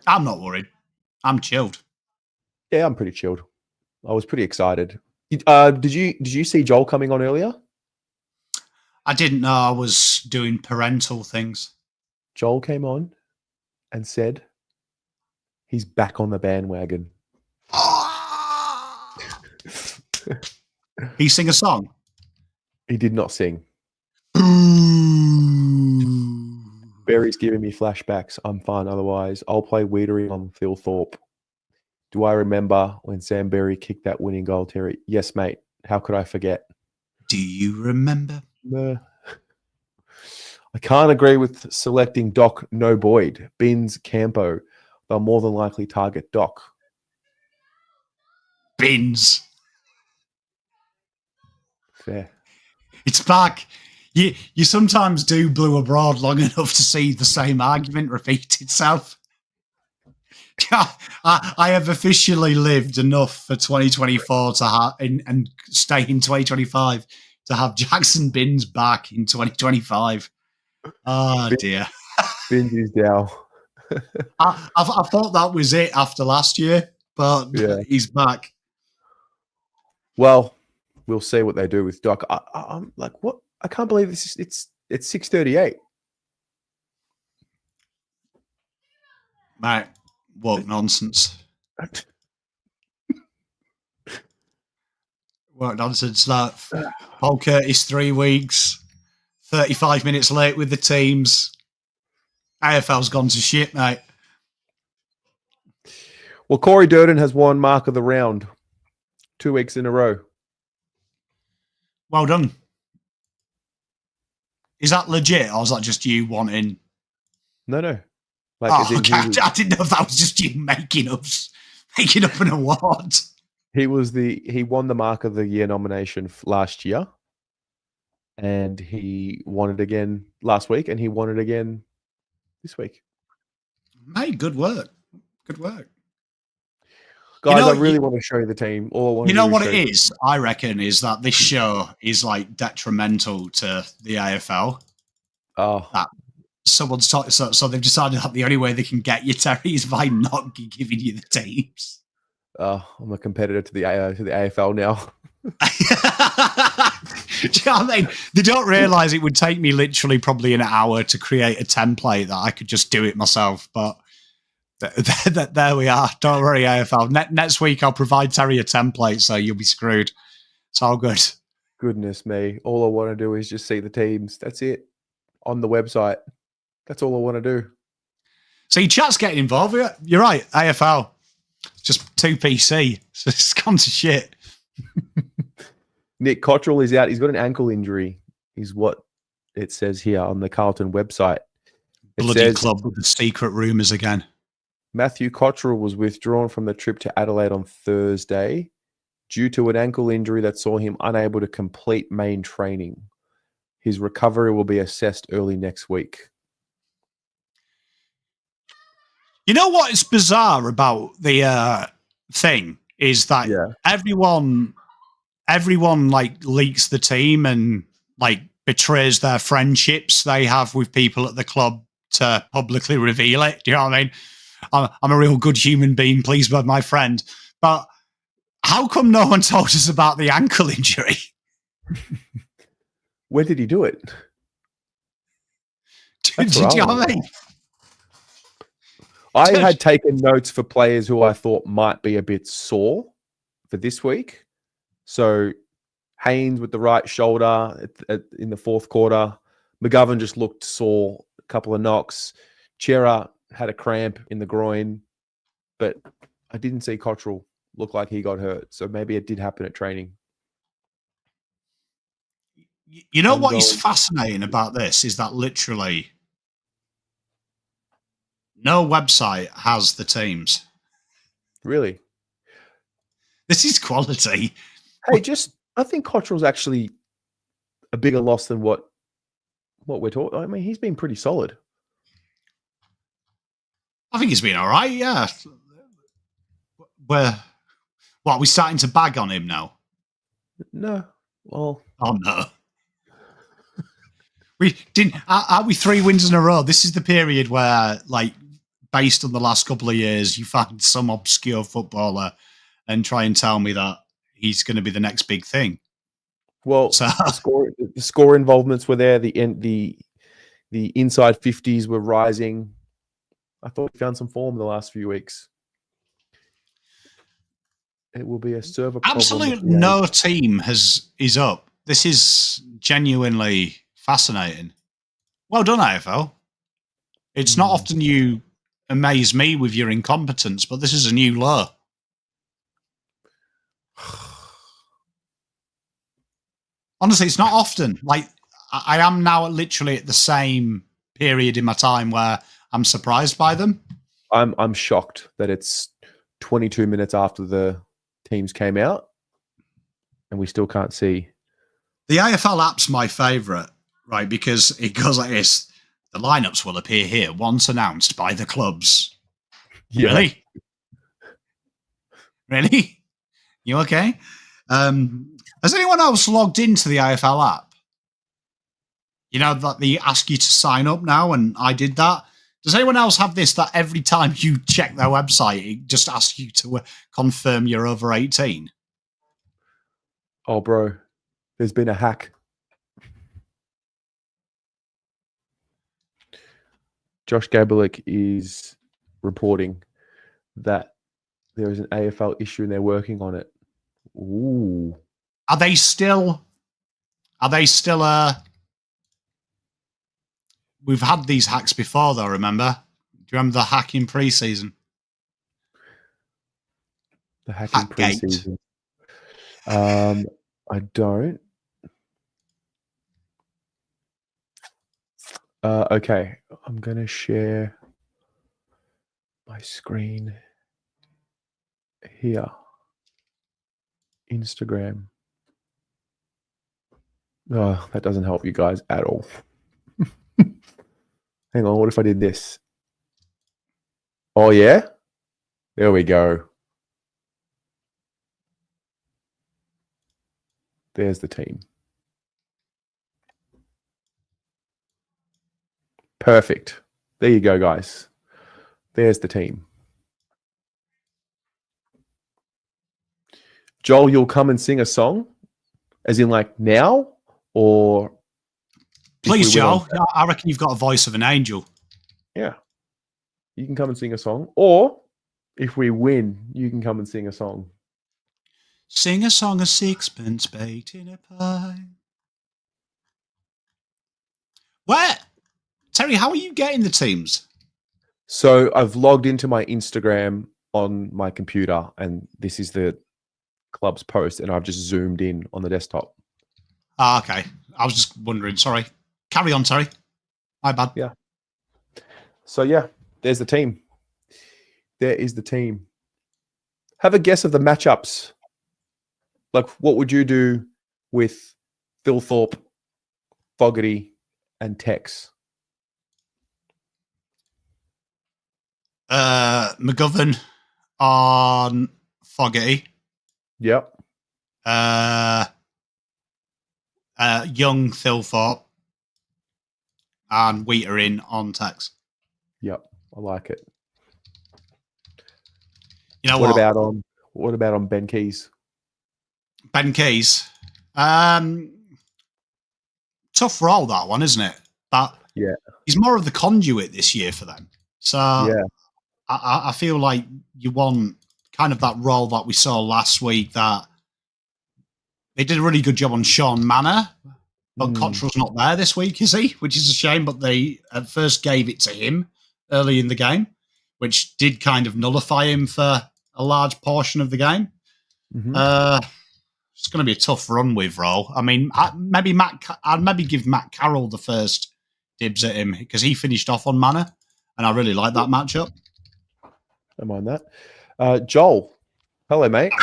I'm not worried. I'm chilled. Yeah, I'm pretty chilled. I was pretty excited. Did you see Joel coming on earlier? I didn't know I was doing parental things. Joel came on and said he's back on the bandwagon. He sing a song? He did not sing. Barry's giving me flashbacks. I'm fine otherwise. I'll play Weedery on Thilthorpe. Do I remember when Sam Berry kicked that winning goal, Terry? Yes, mate. How could I forget? Do you remember? I can't agree with selecting Doc No Boyd. Binns, Campo. They'll more than likely target Doc. Binns. Fair. It's back. You sometimes do Blue Abroad long enough to see the same argument repeat itself. I have officially lived enough for 2024 to have and stay in 2025 to have Jackson Binns back in 2025. Oh dear. Binns is down. I thought that was it after last year, but he's back. Well, we'll see what they do with Doc. I'm like, what? I can't believe this is it's 6:38. Mate, woke nonsense. Woke nonsense. Like Paul Curtis 3 weeks, 35 minutes late with the teams. AFL's gone to shit, mate. Well, Corey Durden has won Mark of the Round 2 weeks in a row. Well done. Is that legit, or is that just you wanting? No. Like, okay. I didn't know if that was just you making up an award. He won the Mark of the Year nomination last year, and he won it again last week, and he won it again this week. Mate, good work. Good work. Guys, I really want to show you the team. You know what it is? I reckon is that this show is like detrimental to the AFL. Oh, that someone's talking. So they've decided that the only way they can get you, Terry, is by not giving you the teams. Oh, I'm a competitor to the AFL now. Do you know what I mean? They don't realise it would take me literally probably an hour to create a template that I could just do it myself, but. There we are. Don't worry, AFL. Next week, I'll provide Terry a template, so you'll be screwed. It's all good. Goodness me. All I want to do is just see the teams. That's it. On the website. That's all I want to do. See, chat's getting involved. You're right. AFL. Just 2PC. So it's gone to shit. Nick Cottrell is out. He's got an ankle injury, is what it says here on the Carlton website. It Bloody says, club with the secret rumours again. Matthew Cottrell was withdrawn from the trip to Adelaide on Thursday due to an ankle injury that saw him unable to complete main training. His recovery will be assessed early next week. You know what is bizarre about the thing is that everyone like leaks the team and like betrays their friendships they have with people at the club to publicly reveal it. Do you know what I mean? I'm a real good human being, pleased by my friend. But how come no one told us about the ankle injury? When did he do it? Do you know what I mean? I had taken notes for players who I thought might be a bit sore for this week. So Haynes with the right shoulder in the fourth quarter. McGovern just looked sore, a couple of knocks. Chera had a cramp in the groin, but I didn't see Cottrell look like he got hurt. So maybe it did happen at training. You know what is fascinating about this is that literally no website has the teams. Really? This is quality. Hey, I think Cottrell's actually a bigger loss than what we're talking. I mean, he's been pretty solid. I think he's been all right, yeah. We're starting to bag on him now? No. Well. Oh, no. Are we 3 wins in a row? This is the period where, like, based on the last couple of years, you find some obscure footballer and try and tell me that he's going to be the next big thing. Well, the score involvements were there. The inside 50s were rising. I thought we found some form in the last few weeks. It will be a server problem. Absolutely no team is up. This is genuinely fascinating. Well done, AFL. It's not often you amaze me with your incompetence, but this is a new low. Honestly, it's not often. Like, I am now literally at the same period in my time where I'm surprised by them. I'm shocked that it's 22 minutes after the teams came out and we still can't see. The AFL app's my favourite, right? Because it goes like this. The lineups will appear here once announced by the clubs. Yeah. Really? Really? You okay? Has anyone else logged into the AFL app? You know, that they ask you to sign up now, and I did that. Does anyone else have this, that every time you check their website, it just asks you to confirm you're over 18? Oh, bro, there's been a hack. Josh Gabelick is reporting that there is an AFL issue and they're working on it. Ooh. Are they still we've had these hacks before though, remember? Do you remember the hack in pre-season? The hack in pre-season. I don't. Okay, I'm going to share my screen here. Instagram. Oh, that doesn't help you guys at all. Hang on, what if I did this? Oh, yeah? There we go. There's the team. Perfect. There you go, guys. There's the team. Joel, you'll come and sing a song? As in, like, now? Or... Please, Joel. I reckon you've got a voice of an angel. Yeah. You can come and sing a song. Or, if we win, you can come and sing a song. Sing a song of sixpence baked in a pie. Where? Terry, how are you getting the teams? So I've logged into my Instagram on my computer, and this is the club's post, and I've just zoomed in on the desktop. Ah, okay. I was just wondering. Sorry. Carry on, Terry. My bad. Yeah. So yeah, there's the team. There is the team. Have a guess of the matchups. Like, what would you do with Thilthorpe, Fogarty, and Tex? McGovern on Fogarty. Yep. Young Thilthorpe and Wheater in on Tex. Yep. I like it. You know what about on Ben Keys? Ben Keys. Tough role, that one, isn't it? But yeah, he's more of the conduit this year for them. So yeah, I feel like you want kind of that role that we saw last week, that they did a really good job on Sean Manor, but Cottrell's not there this week, is he? Which is a shame, but they at first gave it to him early in the game, which did kind of nullify him for a large portion of the game. It's going to be a tough run with Roll. I mean, I'd maybe give Matt Carroll the first dibs at him because he finished off on Manor, and I really like that matchup. Don't mind that. Joel, hello, mate.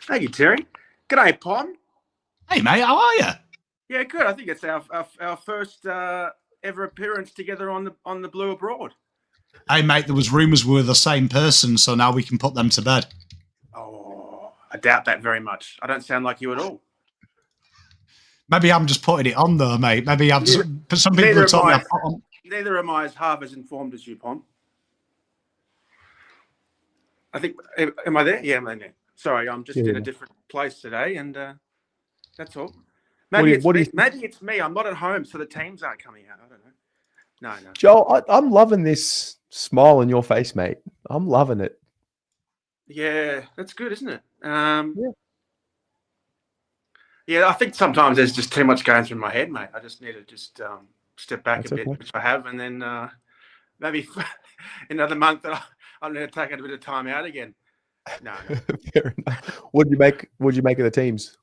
Thank you, Terry. G'day, Pom. Hey, mate, how are you? Yeah, good. I think it's our first ever appearance together on the Blue Abroad. Hey, mate, there was rumours we were the same person, so now we can put them to bed. Oh, I doubt that very much. I don't sound like you at all. Maybe I'm just putting it on, though, mate. Maybe I'm just... Some people have told me... Neither am I as half as informed as you, Pom. I think... Am I there? Yeah, I'm there. Sorry, I'm just in a different place today, and that's all. Maybe it's me. I'm not at home, so the teams aren't coming out. I don't know. No. Joel, I'm loving this smile on your face, mate. I'm loving it. Yeah, that's good, isn't it? Yeah, I think sometimes there's just too much going through my head, mate. I just need to just step back a bit, which I have, and then maybe in another month I'm going to take a bit of time out again. No. Fair enough. What'd you make of the teams?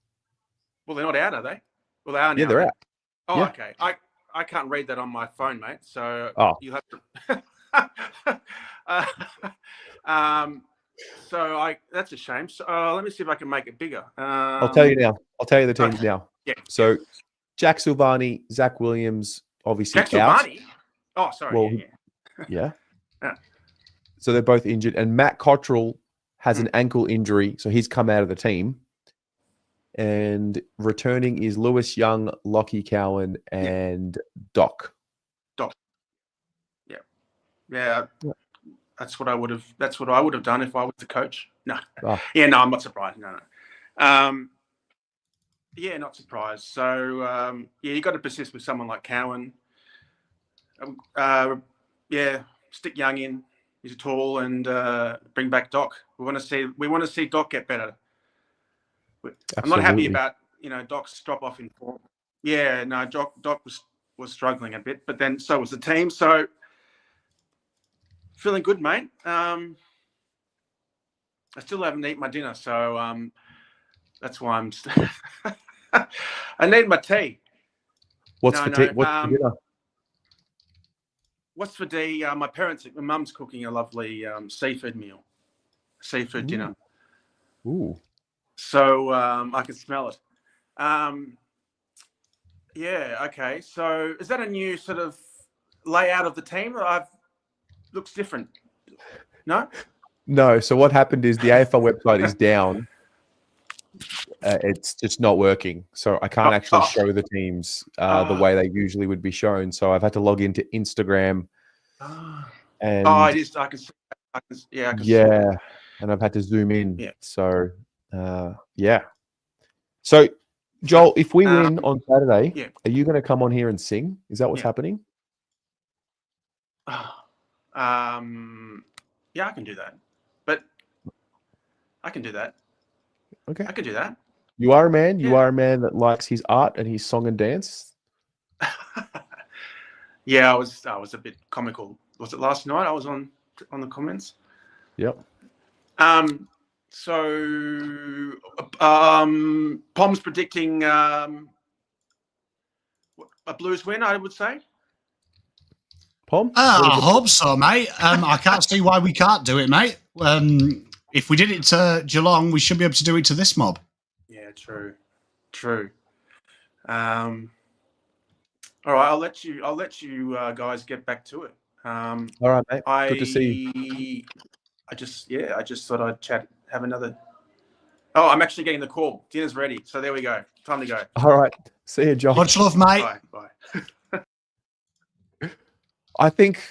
Well, they're not out, are they? Well, they are now. Yeah, they're out. Oh, okay. I can't read that on my phone, mate. So you have to. That's a shame. So let me see if I can make it bigger. I'll tell you now. I'll tell you the teams now. Yeah. So Jack Silvani, Zach Williams, obviously Jack out. Silvani? Oh, sorry. Well, yeah. So they're both injured, and Matt Cottrell has an ankle injury, so he's come out of the team. And returning is Lewis Young, Lockie Cowan, and Doc. Yeah. That's what I would have. That's what I would have done if I was the coach. No. Oh. Yeah, no, I'm not surprised. No. Yeah, not surprised. So you got to persist with someone like Cowan. Stick Young in. He's tall, and bring back Doc. We want to see Doc get better. Absolutely. I'm not happy about Doc's drop off in form. Yeah, no, Doc was struggling a bit, but then so was the team. So feeling good, mate. I still haven't eaten my dinner, so that's why I'm. I need my tea. What's for dinner? What's for tea? My mum's cooking a lovely seafood dinner. Ooh. So I can smell it. Yeah. Okay. So is that a new sort of layout of the team? Looks different. No. No. So what happened is the AFL website is down. It's just not working. So I can't actually show the teams the way they usually would be shown. So I've had to log into Instagram. And it is. I can see. I can see. And I've had to zoom in. Yeah. So So Joel, if we win on Saturday, are you going to come on here and sing? Is that what's happening? Yeah, I can do that. But I can do that. Okay. I could do that. You are a man. You Yeah. are a man that likes his art and his song and dance. Yeah, I was a bit comical. Was it last night? I was on the comments. Yep. So Pom's predicting a Blues win, I would say. Pom? I hope so, mate. I can't see why we can't do it, mate. If we did it to Geelong, we should be able to do it to this mob. Yeah, true. All right, I'll let you guys get back to it. All right, mate. Good to see you. I just thought I'd have another. Oh, I'm actually getting the call. Dinner's ready. So there we go. Time to go. All right. See you, Josh. Much love, mate. Bye. I think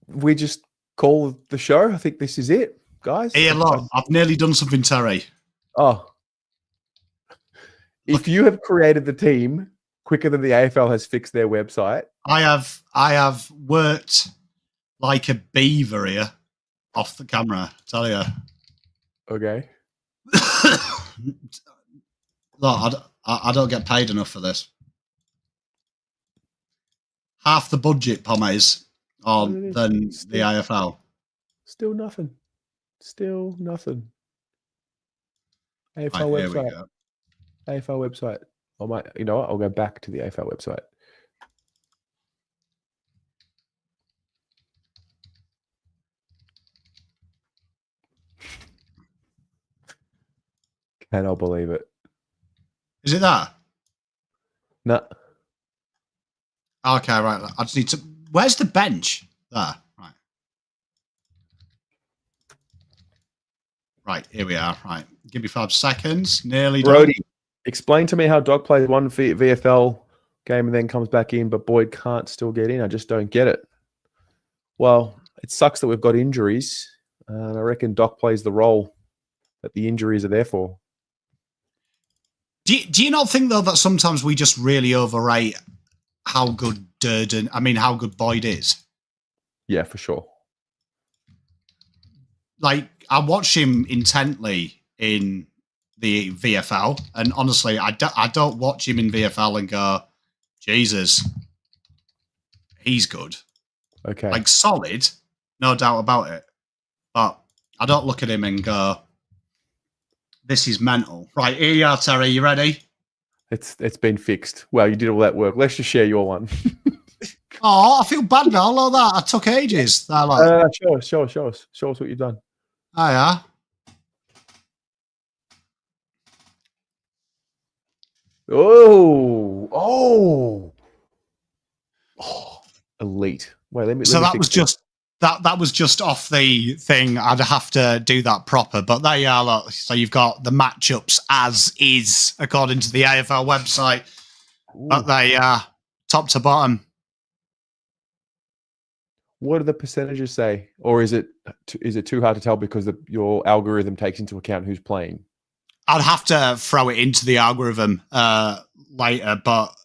we just call the show. I think this is it, guys. Here, look, I've nearly done something, Terry. Oh. If you have created the team quicker than the AFL has fixed their website. I have worked like a beaver here off the camera, tell you. Okay. Look, I don't get paid enough for this. Half the budget, Pommes, than the AFL. Still nothing. AFL Right, website. AFL website. You know what? I'll go back to the AFL website. Cannot believe it. Is it that? No. Okay, right. I just need to. Where's the bench? There. Right. Right, here we are. Right. Give me 5 seconds. Nearly done. Brody, explain to me how Doc plays one VFL game and then comes back in, but Boyd can't still get in. I just don't get it. Well, it sucks that we've got injuries. And I reckon Doc plays the role that the injuries are there for. Do you not think, though, that sometimes we just really overrate how good how good Boyd is? Yeah, for sure. Like, I watch him intently in the VFL, and honestly, I don't watch him in VFL and go, Jesus, he's good. Okay. Like, solid, no doubt about it. But I don't look at him and go, this is mental. Right, here you are, Terry. You ready? It's been fixed. Well, you did all that work. Let's just share your one. Oh, I feel bad now. Look at that. I took ages. Show us what you've done. Oh, yeah. Oh, elite. Wait, let me. So that was just that was just off the thing. I'd have to do that proper, but there you are. Look. So you've got the matchups as is according to the AFL website. Ooh. But they are top to bottom. What do the percentages say, or is it too hard to tell because your algorithm takes into account who's playing? I'd have to throw it into the algorithm later, but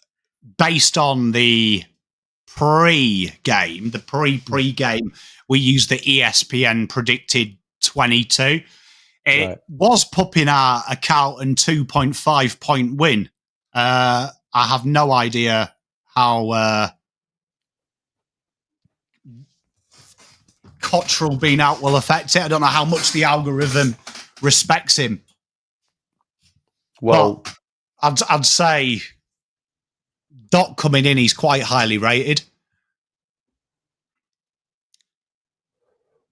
based on the pre-game, we used the ESPN predicted 22. It was pumping out a Carlton 2.5 point win. I have no idea how Cottrell being out will affect it. I don't know how much the algorithm respects him. Well, I'd say Doc coming in, he's quite highly rated.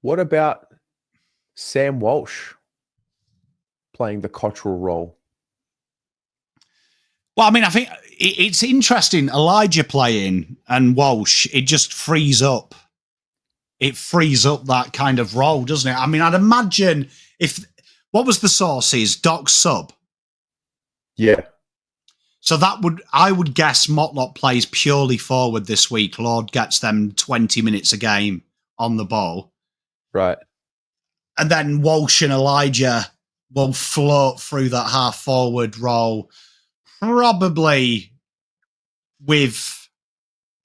What about Sam Walsh playing the Cottrell role? Well, I mean, I think it's interesting. Elijah playing and Walsh, it just frees up. It frees up that kind of role, doesn't it? I mean, I'd imagine what was the sources? Doc's sub. Yeah. So I would guess Motlop plays purely forward this week. Lord gets them 20 minutes a game on the ball. Right. And then Walsh and Elijah will float through that half forward role, probably with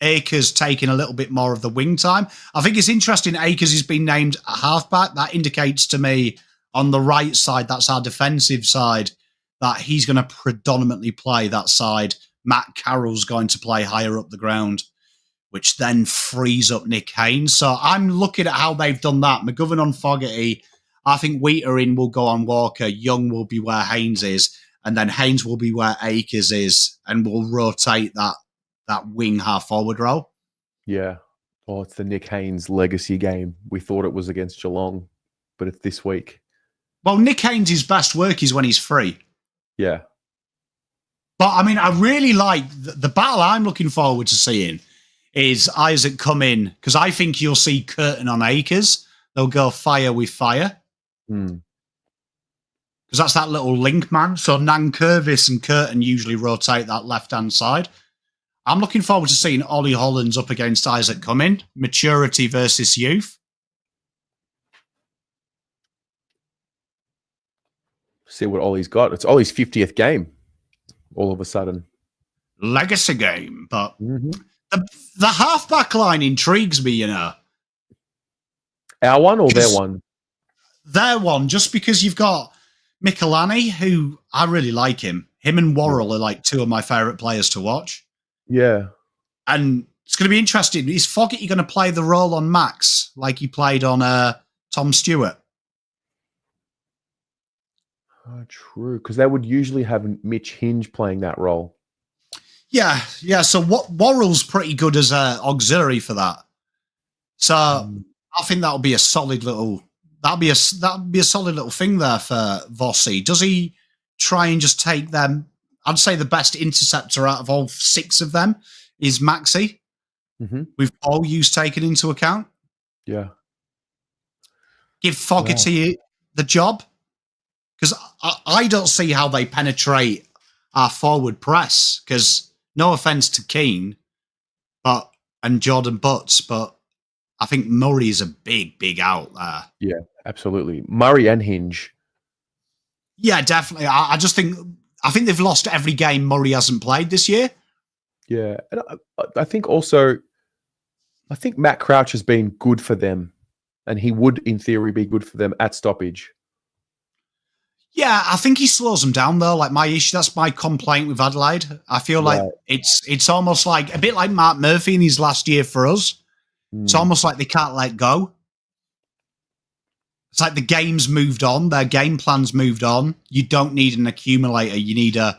Akers taking a little bit more of the wing time. I think it's interesting Akers has been named a halfback. That indicates to me on the right side, that's our defensive side, that he's going to predominantly play that side. Matt Carroll's going to play higher up the ground, which then frees up Nick Haynes. So I'm looking at how they've done that. McGovern on Fogarty. I think Wheater will go on Walker. Young will be where Haynes is. And then Haynes will be where Akers is. And we'll rotate that wing half-forward role. Yeah. Oh, it's the Nick Haynes legacy game. We thought it was against Geelong, but it's this week. Well, Nick Haynes' best work is when he's free. Yeah. But, I mean, I really like the battle I'm looking forward to seeing is Isaac come in, because I think you'll see Curtin on Akers. They'll go fire with fire. Because that's that little link man. So Nankervis and Curtin usually rotate that left-hand side. I'm looking forward to seeing Ollie Hollands up against Isaac Cumming. Maturity versus youth. See what Ollie's got. It's Ollie's 50th game all of a sudden. Legacy game. But the halfback line intrigues me, you know. Our one or their one? Their one, just because you've got Michelani, who I really like him. Him and Worrell are like two of my favourite players to watch. Yeah. And it's going to be interesting. Is Fogarty going to play the role on Max like he played on Tom Stewart? Oh, true, because they would usually have Mitch Hinge playing that role. Yeah. So Worrell's pretty good as an auxiliary for that. So I think that'll be a solid little. That'll be a solid little thing there for Vossi. Does he try and just take them? I'd say the best interceptor out of all 6 of them is Maxi, with all use taken into account. Yeah. Give Fogarty the job, because I don't see how they penetrate our forward press, because no offence to Keane and Jordan Butts, but I think Murray's a big out there. Yeah, absolutely. Murray and Hinge. Yeah, definitely. I think they've lost every game Murray hasn't played this year. Yeah. And I think also, Matt Crouch has been good for them, and he would, in theory, be good for them at stoppage. Yeah, I think he slows them down, though. Like, that's my complaint with Adelaide. I feel like it's almost like, a bit like Mark Murphy in his last year for us. It's almost like they can't let go. It's like the game's moved on. Their game plan's moved on. You don't need an accumulator. You need an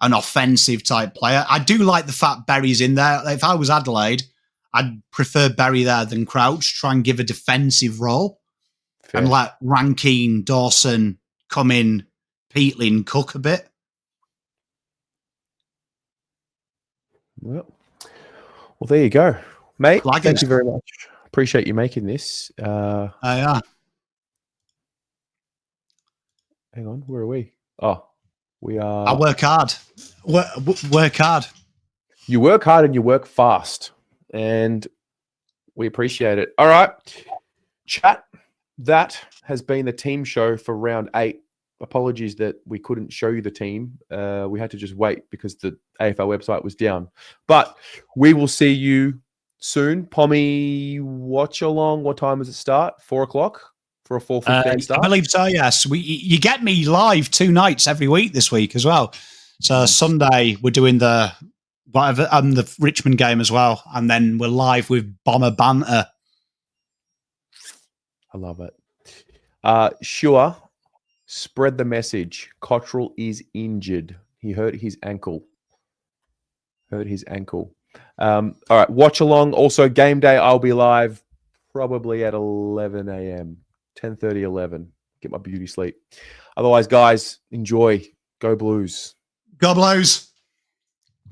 offensive type player. I do like the fact Berry's in there. If I was Adelaide, I'd prefer Berry there than Crouch. Try and give a defensive role. Fair. And let Rankine, Dawson come in, Peatling, cook a bit. Well, there you go. Mate, like thank you very much. Appreciate you making this. Yeah. Hang on, where are we? Oh, we are... I work hard. Work hard. You work hard and you work fast. And we appreciate it. All right. Chat, that has been the team show for round 8. Apologies that we couldn't show you the team. We had to just wait because the AFL website was down. But we will see you soon. Pommy, watch along. What time does it start? 4 o'clock for a 4:15 start? I believe so, yes. You get me live 2 nights every week this week as well. So Sunday we're doing the Richmond game as well. And then we're live with Bomber Banter. I love it. Sure. Spread the message. Cottrell is injured. He hurt his ankle. All right, watch along. Also, game day, I'll be live probably at 11 a.m., 10:30, 11. Get my beauty sleep. Otherwise, guys, enjoy. Go Blues. Go Blues.